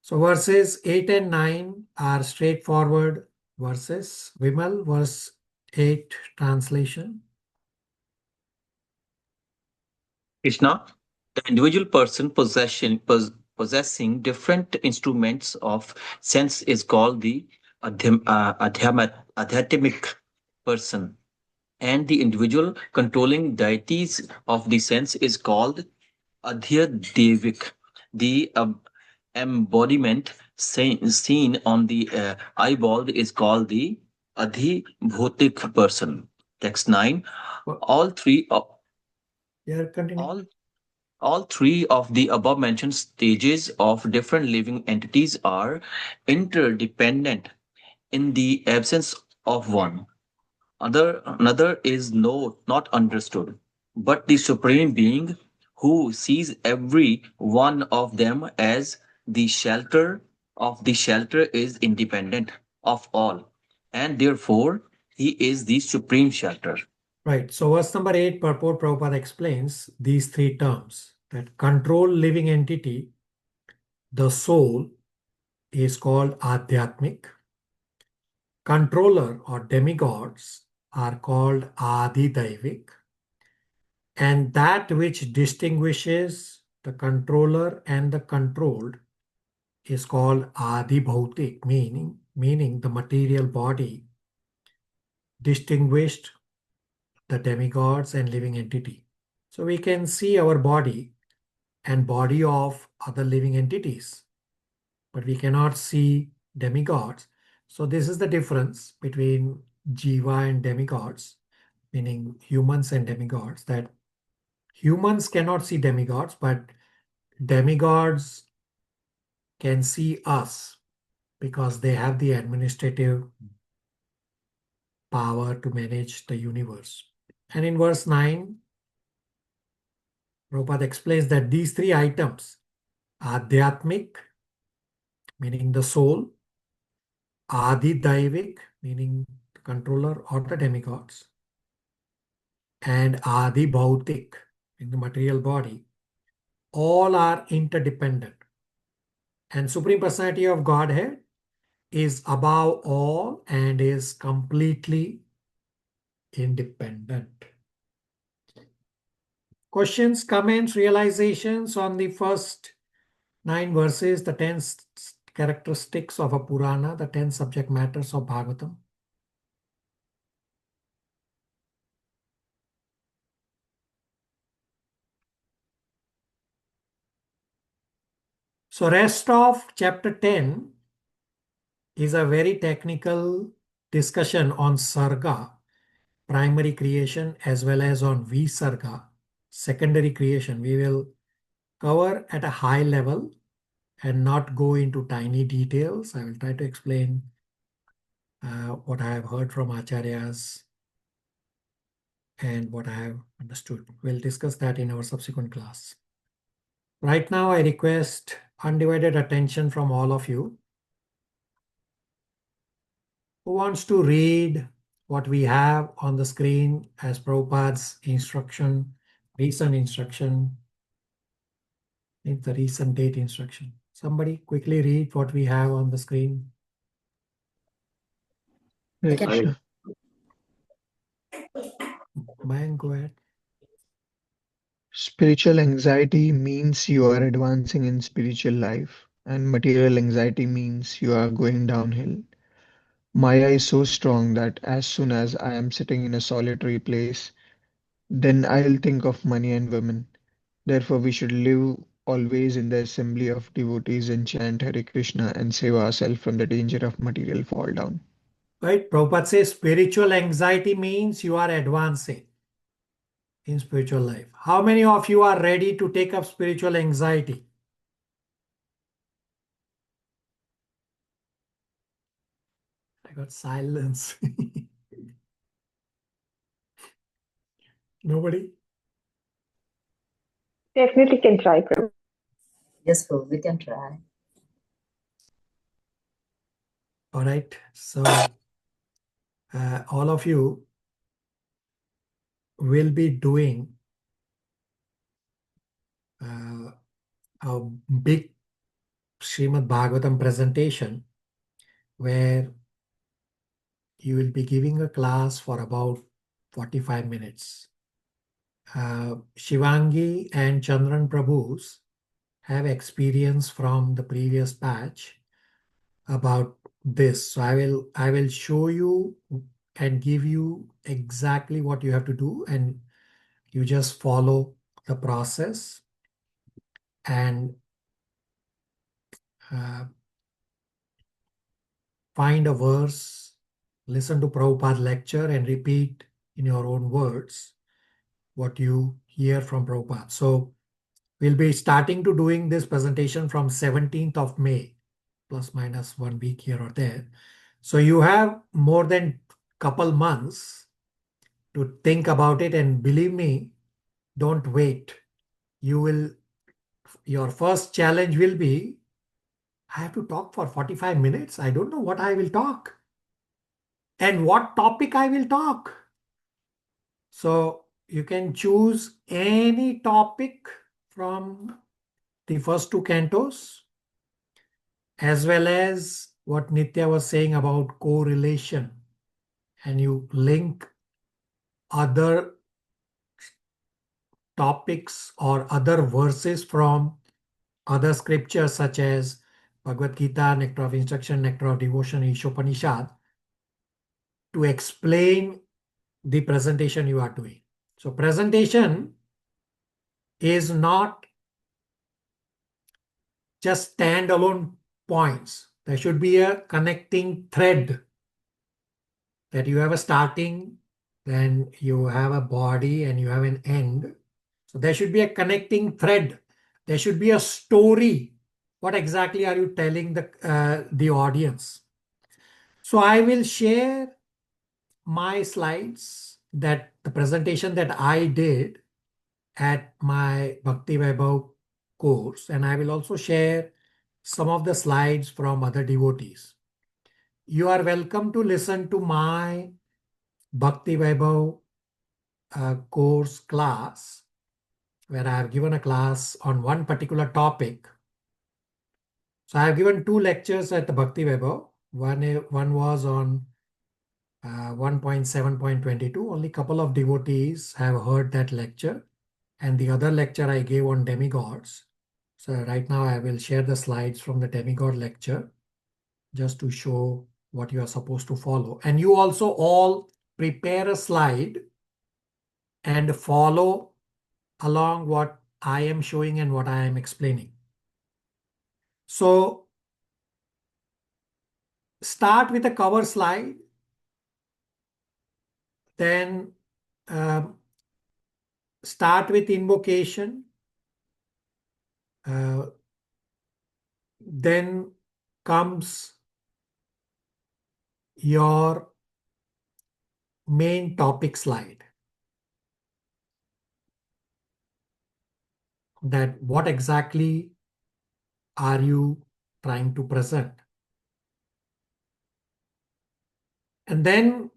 So verses 8 and 9 are straightforward verses. Vimal, verse 8 translation. Krishna, the individual person possessing different instruments of sense is called the adhyatmic person, and the individual controlling deities of the sense is called adhyadevik. The embodiment seen on the eyeball is called the adhibhotik person. Text 9. All three of Yeah, continue. all three of the above mentioned stages of different living entities are interdependent in the absence of one. Another is not understood, but the Supreme Being who sees every one of them as the shelter of the shelter is independent of all, and therefore he is the supreme shelter. Right. So verse number 8, purport Prabhupada explains these three terms, that control living entity, the soul, is called Adhyatmic. Controller or demigods are called Adi-Daivik. And that which distinguishes the controller and the controlled is called Adi-Bhautik, meaning the material body distinguished the demigods and living entity. So we can see our body and body of other living entities, but we cannot see demigods. So this is the difference between Jiva and demigods, meaning humans and demigods, that humans cannot see demigods, but demigods can see us because they have the administrative power to manage the universe. And in verse 9, Prabhupada explains that these three items, Adhyatmic, meaning the soul, Adi-Daivik, meaning the controller or the demigods, and Adi-Bhautik, meaning the material body, all are interdependent. And Supreme Personality of Godhead is above all and is completely independent. Questions, comments, realizations on the first 9 verses, the 10 characteristics of a Purana, the 10 subject matters of Bhagavatam. So rest of chapter 10 is a very technical discussion on Sarga, primary creation, as well as on Visarga, secondary creation. We will cover at a high level and not go into tiny details. I will try to explain what I have heard from Acharyas and what I have understood. We'll discuss that in our subsequent class. Right now, I request undivided attention from all of you. Who wants to read what we have on the screen as Prabhupada's instruction, recent instruction, it's the recent date instruction. Somebody quickly read what we have on the screen. Hare Okay. Krishna. Mayank, go ahead. Spiritual anxiety means you are advancing in spiritual life, and material anxiety means you are going downhill. Maya is so strong that as soon as I am sitting in a solitary place, then I'll think of money and women. Therefore, we should live always in the assembly of devotees and chant Hare Krishna and save ourselves from the danger of material fall down. Right? Prabhupada says spiritual anxiety means you are advancing in spiritual life. How many of you are ready to take up spiritual anxiety? I got silence. Nobody? Definitely can try, Prabhu. Yes, Prabhu, we can try. All right. So all of you will be doing a big Srimad Bhagavatam presentation where you will be giving a class for about 45 minutes. Shivangi and Chandran Prabhus have experience from the previous batch about this. So I will show you and give you exactly what you have to do, and you just follow the process and find a verse, listen to Prabhupada lecture and repeat in your own words what you hear from Prabhupada. So we'll be starting to doing this presentation from 17th of May, plus minus 1 week here or there. So you have more than couple months to think about it, and believe me, don't wait. Your first challenge will be, I have to talk for 45 minutes. I don't know what I will talk and what topic I will talk. So you can choose any topic from the first two cantos, as well as what Nitya was saying about correlation, and you link other topics or other verses from other scriptures such as Bhagavad Gita, Nectar of Instruction, Nectar of Devotion, Ishopanishad, to explain the presentation you are doing. So presentation is not just standalone points. There should be a connecting thread, that you have a starting, then you have a body, and you have an end. So there should be a connecting thread. There should be a story. What exactly are you telling the audience? So I will share my slides, that the presentation that I did at my Bhakti Vaibhav course, and I will also share some of the slides from other devotees. You are welcome to listen to my Bhakti Vaibhav course class, where I have given a class on one particular topic. So I have given two lectures at the Bhakti Vaibhav. One was on 1.7.22. Only a couple of devotees have heard that lecture. And the other lecture I gave on demigods. So right now I will share the slides from the demigod lecture, just to show what you are supposed to follow. And you also all prepare a slide and follow along what I am showing and what I am explaining. So start with a cover slide, then start with invocation, then comes your main topic slide, that what exactly are you trying to present. And then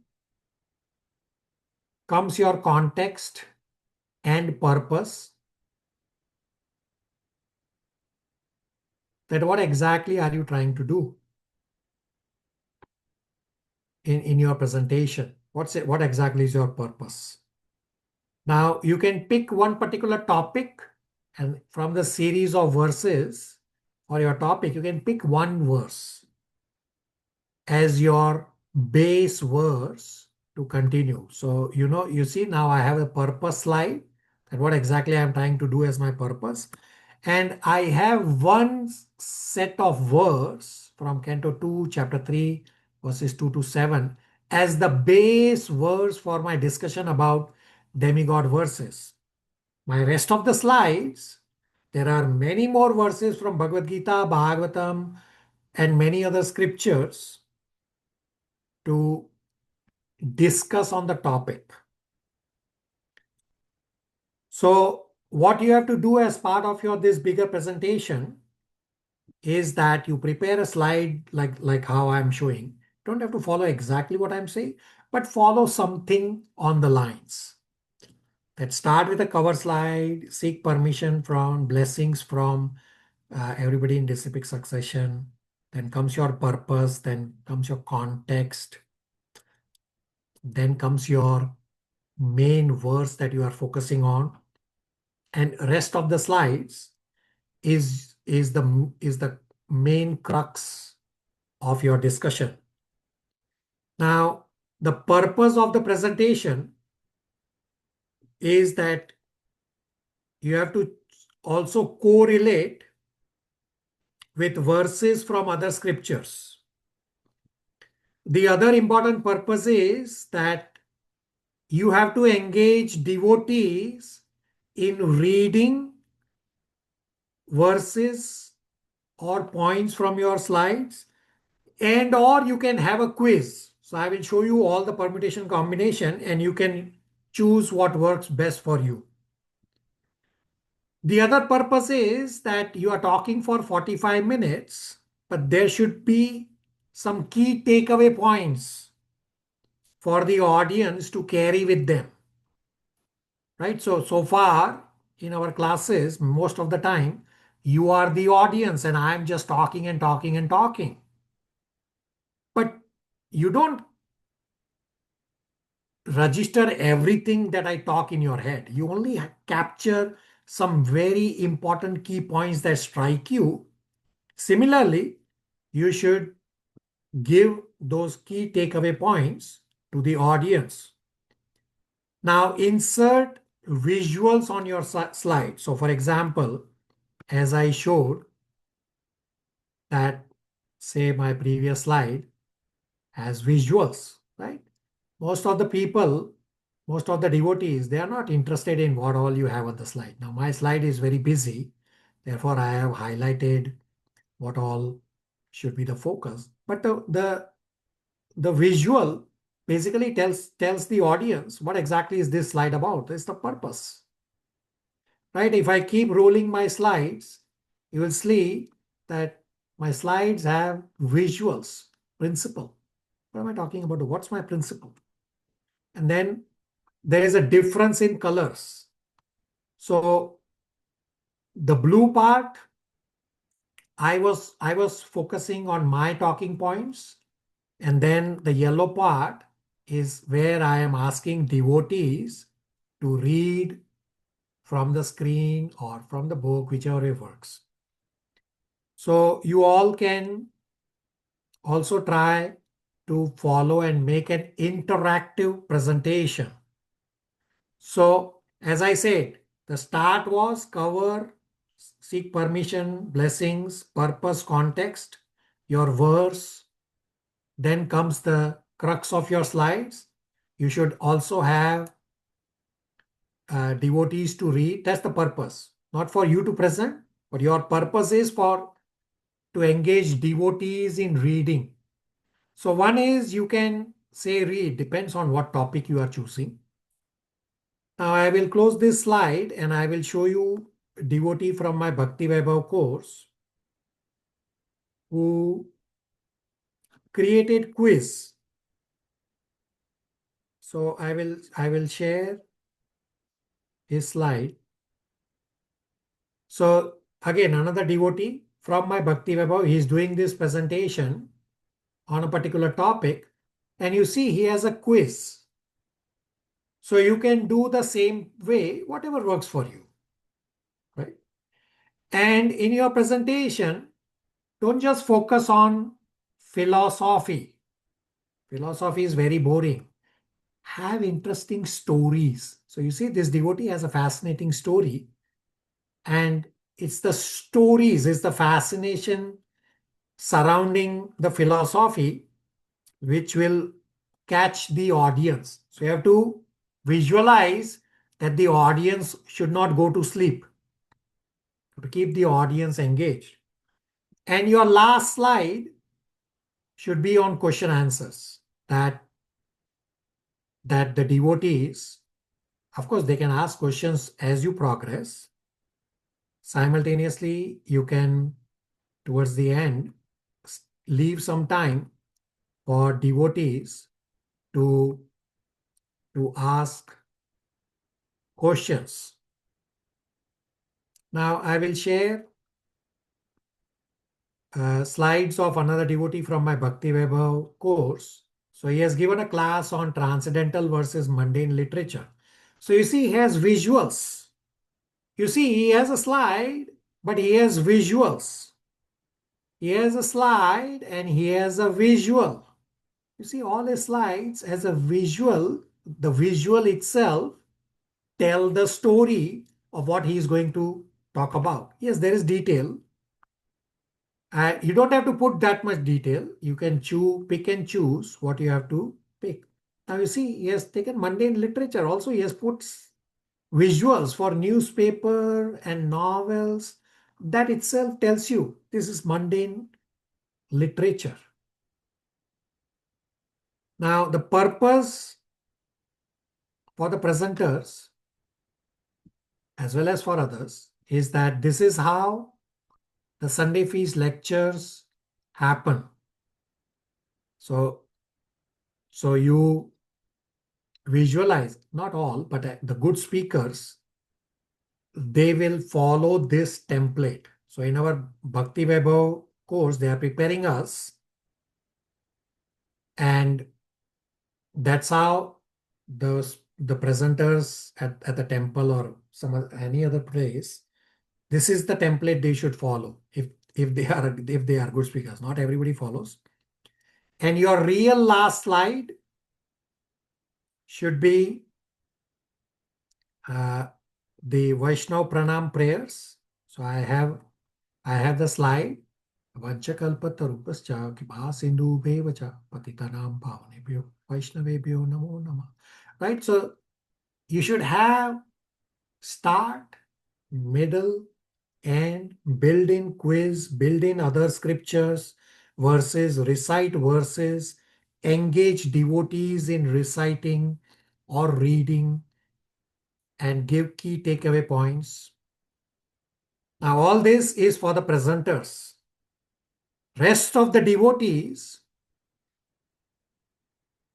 comes your context and purpose, that what exactly are you trying to do in your presentation. What exactly is your purpose? Now you can pick one particular topic, and from the series of verses for your topic, you can pick one verse as your base verse to continue. So, you see now I have a purpose slide, and what exactly I'm trying to do as my purpose. And I have one set of verse from Canto 2, Chapter 3, verses 2 to 7 as the base verse for my discussion about demigod verses. My rest of the slides, there are many more verses from Bhagavad Gita, Bhagavatam, and many other scriptures to discuss on the topic. So what you have to do as part of this bigger presentation is that you prepare a slide like how I'm showing. Don't have to follow exactly what I'm saying, but follow something on the lines. Let's start with a cover slide, seek permission from, blessings from everybody in disciplic succession. Then comes your purpose, then comes your context, then comes your main verse that you are focusing on, and rest of the slides is the main crux of your discussion. Now, the purpose of the presentation is that you have to also correlate with verses from other scriptures. The other important purpose is that you have to engage devotees in reading verses or points from your slides, and or you can have a quiz. So I will show you all the permutation combination and you can choose what works best for you. The other purpose is that you are talking for 45 minutes, but there should be some key takeaway points for the audience to carry with them. Right? So far in our classes, most of the time, you are the audience and I'm just talking and talking and talking. But you don't register everything that I talk in your head. You only capture some very important key points that strike you. Similarly, you should give those key takeaway points to the audience. Now insert visuals on your slide. So for example, as I showed that, say my previous slide has visuals, right? Most of the people, most of the devotees, they are not interested in what all you have on the slide. Now my slide is very busy. Therefore, I have highlighted what all should be the focus. But the visual basically tells the audience what exactly is this slide about. It's the purpose. Right? If I keep rolling my slides, you will see that my slides have visuals, principle. What am I talking about? What's my principle? And then there is a difference in colors. So the blue part, I was focusing on my talking points, and then the yellow part is where I am asking devotees to read from the screen or from the book, whichever works. So you all can also try to follow and make an interactive presentation. So as I said, the start was cover, seek permission, blessings, purpose, context, your verse. Then comes the crux of your slides. You should also have devotees to read. That's the purpose. Not for you to present, but your purpose is to engage devotees in reading. So one is you can say read, depends on what topic you are choosing. Now I will close this slide and I will show you a devotee from my Bhakti Vaibhav course who created quiz. So I will share his slide. So again, another devotee from my Bhakti Vaibhav, he is doing this presentation on a particular topic, and you see he has a quiz. So you can do the same way, whatever works for you, right? And in your presentation, don't just focus on philosophy. Philosophy is very boring. Have interesting stories. So you see, this devotee has a fascinating story, and it's the stories, it's the fascination surrounding the philosophy which will catch the audience. So you have to visualize that the audience should not go to sleep, to keep the audience engaged. And your last slide should be on question answers, that the devotees, of course, they can ask questions as you progress. Simultaneously, you can, towards the end, leave some time for devotees to ask questions. Now, I will share slides of another devotee from my Bhakti Vaibhav course. So he has given a class on transcendental versus mundane literature. So you see, he has visuals. You see, he has a slide, but he has visuals. He has a slide and he has a visual. You see, all his slides has a visual. The visual itself tell the story of what he is going to talk about. Yes, there is detail. You don't have to put that much detail. You can pick and choose what you have to pick. Now you see, he has taken mundane literature. Also, he has put visuals for newspaper and novels. That itself tells you this is mundane literature. Now, the purpose for the presenters, as well as for others, is that this is how the Sunday Feast lectures happen. So you visualize, not all, but the good speakers, they will follow this template. So in our Bhakti Vaibhav course, they are preparing us, and that's how the presenters at the temple or any other place, this is the template they should follow if they are good speakers. Not everybody follows. And your real last slide should be the Vaishnav Pranam prayers. So I have the slide. Vanchakalpatarupascha kipa sindhubhevacha patitanam pavanebhyo Vaishnavebhyo namo namah. Right? So you should have start, middle, and build in quiz, build in other scriptures, verses, recite verses, engage devotees in reciting or reading, and give key takeaway points. Now, all this is for the presenters. Rest of the devotees,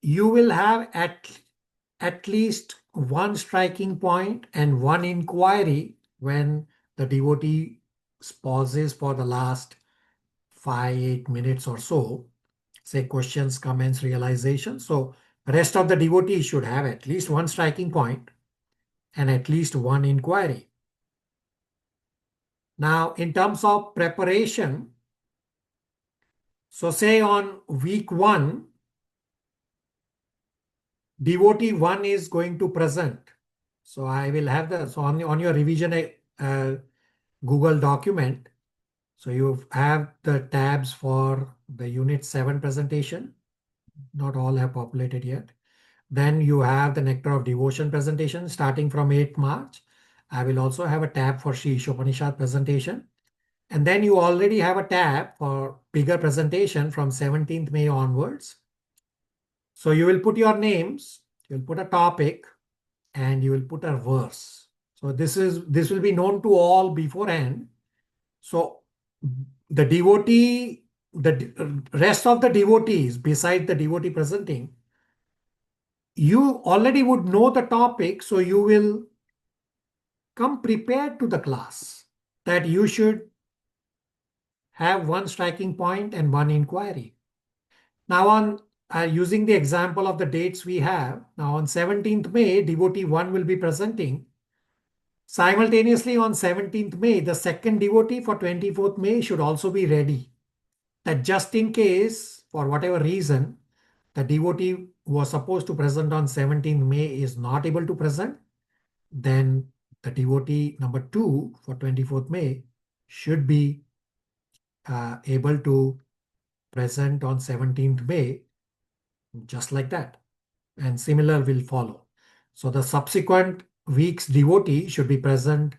you will have at least one striking point and one inquiry when the devotee pauses for the last 5-8 minutes or so, say questions, comments, realization. So rest of the devotees should have at least one striking point and at least one inquiry. Now, in terms of preparation, so say on week 1, devotee 1 is going to present. So I will have so on your revision Google document, so you have the tabs for the Unit 7 presentation. Not all have populated yet. Then you have the Nectar of Devotion presentation starting from 8th March. I will also have a tab for Sri Ishopanishad presentation. And then you already have a tab for bigger presentation from 17th May onwards. So you will put your names, you'll put a topic, and you will put a verse. So this will be known to all beforehand. So the devotee, the rest of the devotees, beside the devotee presenting, you already would know the topic, so you will come prepared to the class that you should have one striking point and one inquiry. Now on using the example of the dates we have, now on 17th May, devotee 1 will be presenting. Simultaneously on 17th May, the second devotee for 24th May should also be ready. That just in case, for whatever reason, the devotee who was supposed to present on 17th May is not able to present, then the devotee number 2 for 24th May should be able to present on 17th May, just like that. And similar will follow. So the subsequent week's devotee should be present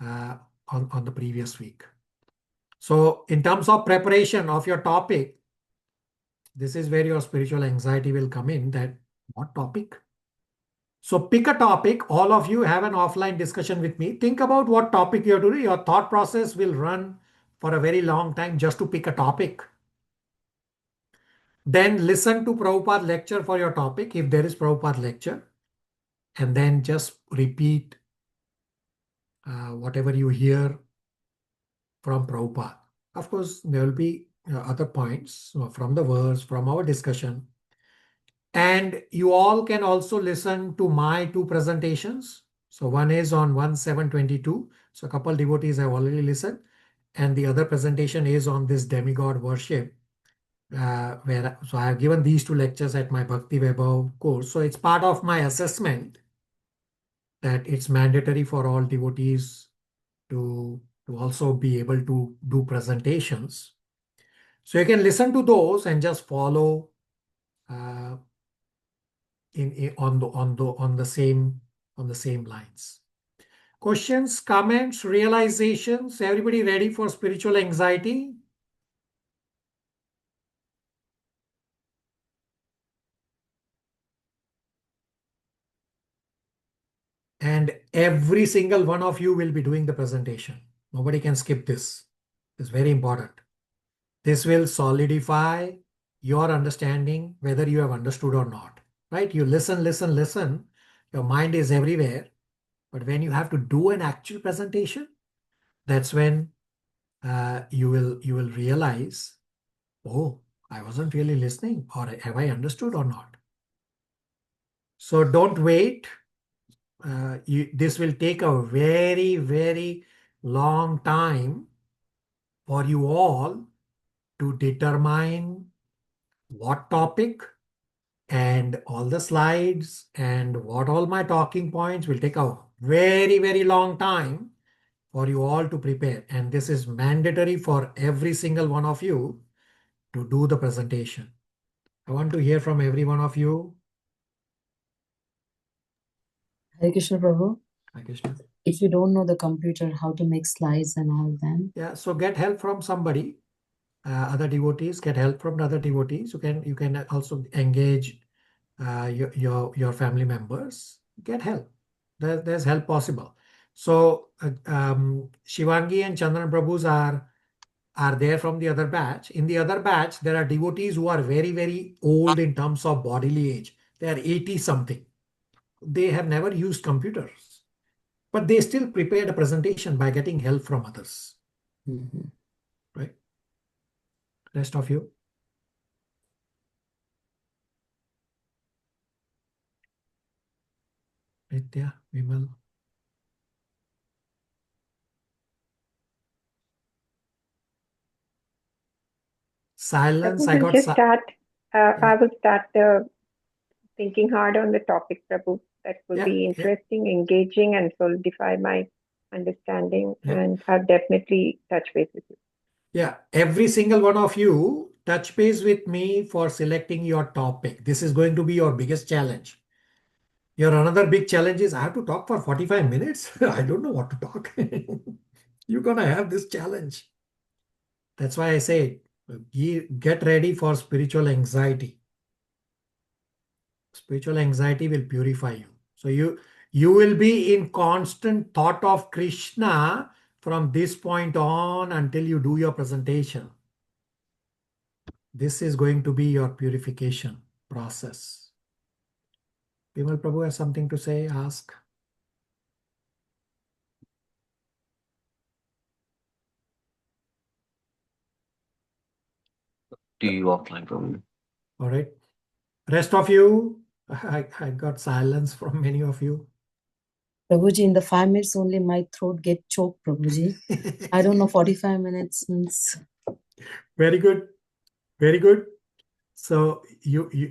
on the previous week. So in terms of preparation of your topic, this is where your spiritual anxiety will come in, that what topic? So pick a topic. All of you have an offline discussion with me. Think about what topic you're doing. Your thought process will run for a very long time just to pick a topic. Then listen to Prabhupada lecture for your topic, if there is Prabhupada lecture. And then just repeat whatever you hear from Prabhupada. Of course, there will be other points from the verse, from our discussion. And you all can also listen to my 2 presentations. So one is on 1/7/22. So a couple devotees have already listened. And the other presentation is on this demigod worship. So I have given these 2 lectures at my Bhakti Vaibhav course. So it's part of my assessment that it's mandatory for all devotees to also be able to do presentations. So you can listen to those and just follow on the same lines. Questions, comments, realizations? Everybody ready for spiritual anxiety? And every single one of you will be doing the presentation. Nobody can skip this. It's very important. This will solidify your understanding, whether you have understood or not. Right? You listen. Your mind is everywhere. But when you have to do an actual presentation, that's when you will realize, oh, I wasn't really listening, or have I understood or not? So don't wait. This will take a very, very long time for you all to determine what topic and all the slides and what all my talking points will take a very, very long time for you all to prepare. And this is mandatory for every single one of you to do the presentation. I want to hear from every one of you. Hare Krishna Prabhu. Hare Krishna. If you don't know the computer, how to make slides and all then? Yeah, so get help from somebody. Other devotees, get help from other devotees. You can also engage your family members. Get help. There's help possible. So Shivangi and Chandran Prabhus are there from the other batch. In the other batch, there are devotees who are very, very old in terms of bodily age. They are 80 something. They have never used computers, but they still prepared a presentation by getting help from others. Mm-hmm. Right? Rest of you. Nitya, Vimal. Silence. I got just start. Yeah. I will start thinking hard on the topic, Prabhu. That will Yeah, be yeah. interesting, engaging, and solidify my understanding. Yeah. And I'll definitely touch base with you. Yeah, every single one of you touch base with me for selecting your topic. This is going to be your biggest challenge. Your another big challenge is I have to talk for 45 minutes. I don't know what to talk. You're going to have this challenge. That's why I say get ready for spiritual anxiety. Spiritual anxiety will purify you. So you will be in constant thought of Krishna from this point on until you do your presentation. This is going to be your purification process. Vimal Prabhu has something to say, ask. Do you offline from All right. Rest of you, I got silence from many of you. Prabhuji, in the 5 minutes only, my throat get choked, Prabhuji. I don't know, 45 minutes means. Very good. Very good. So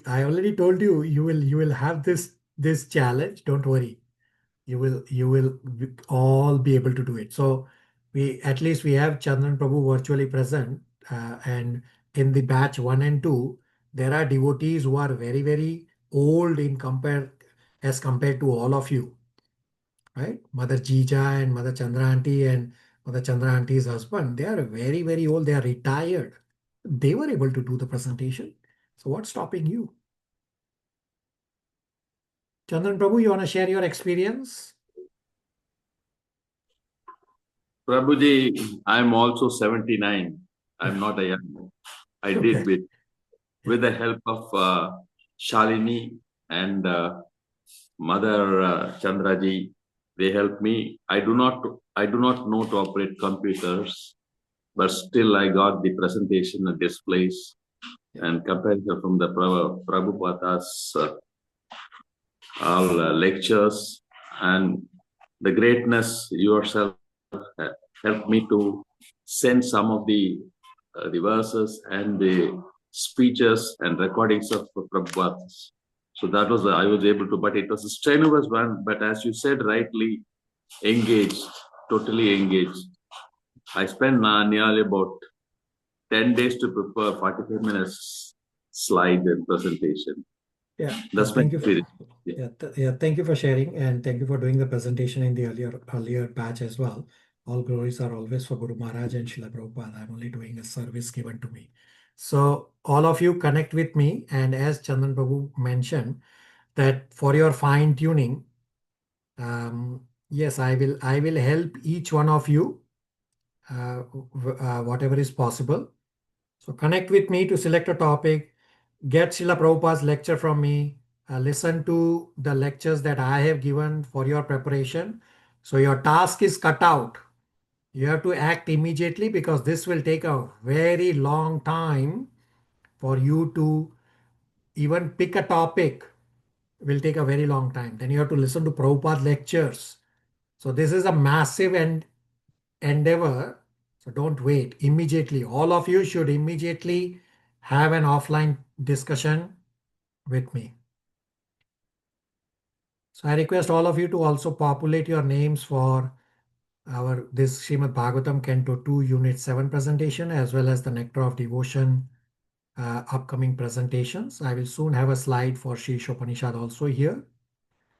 I already told you, you will have this challenge. Don't worry. You will all be able to do it. So at least we have Chandran Prabhu virtually present, and in the batch 1 and 2, there are devotees who are very, very old as compared to all of you, right? Mother Jija and Mother Chandra Aunty and Mother Chandra Auntie's husband, they are very, very old. They are retired. They were able to do the presentation. So what's stopping you? Chandran Prabhu, you want to share your experience? Prabhuji, I'm also 79. I'm not a young. I did with the help of Shalini and Mother Chandraji. They helped me. I do not know to operate computers, but still I got the presentation at this place and comparison from the Prabhupada's all lectures and the greatness yourself helped me to send some of the verses and the speeches and recordings of Prabhupada. So that was I was able to, but it was a strenuous one. But as you said rightly, engaged, totally engaged. I spent nearly about 10 days to prepare 45 minutes slide and presentation. Yeah, that's my experience. Thank you for sharing, and thank you for doing the presentation in the earlier batch as well. All glories are always for Guru Maharaj and Srila Prabhupada. I'm only doing a service given to me. So all of you connect with me, and as Chandan Prabhu mentioned, that for your fine tuning, yes, I will help each one of you, whatever is possible. So connect with me to select a topic, get Srila Prabhupada's lecture from me, listen to the lectures that I have given for your preparation. So your task is cut out. You have to act immediately because this will take a very long time for you to even pick a topic. Will take a very long time. Then you have to listen to Prabhupada lectures. So this is a massive endeavor. So don't wait. Immediately, all of you should immediately have an offline discussion with me. So I request all of you to also populate your names for this Srimad Bhagavatam Canto 2 Unit 7 presentation, as well as the Nectar of Devotion upcoming presentations. I will soon have a slide for Shri Upanishad also here.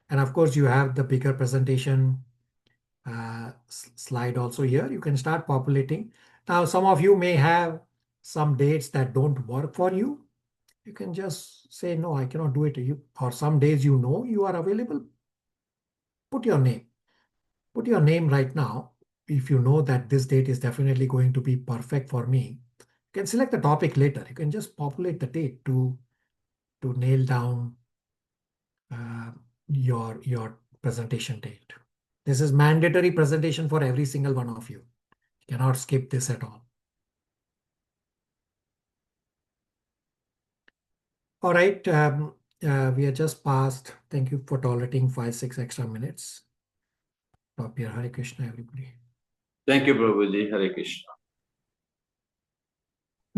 And of course, you have the bigger presentation slide also here. You can start populating. Now, some of you may have some dates that don't work for you. You can just say, no, I cannot do it. Or some days you know you are available. Put your name. Put your name right now. If you know that this date is definitely going to be perfect for me, you can select the topic later. You can just populate the date to nail down your presentation date. This is mandatory presentation for every single one of you. You cannot skip this at all. All right, we are just past. Thank you for tolerating 5-6 extra minutes. Stop here. Hare Krishna, everybody. Thank you, Prabhuji. Hare Krishna.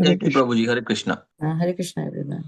Thank you, Prabhuji. Hare Krishna. Hare Krishna, everyone.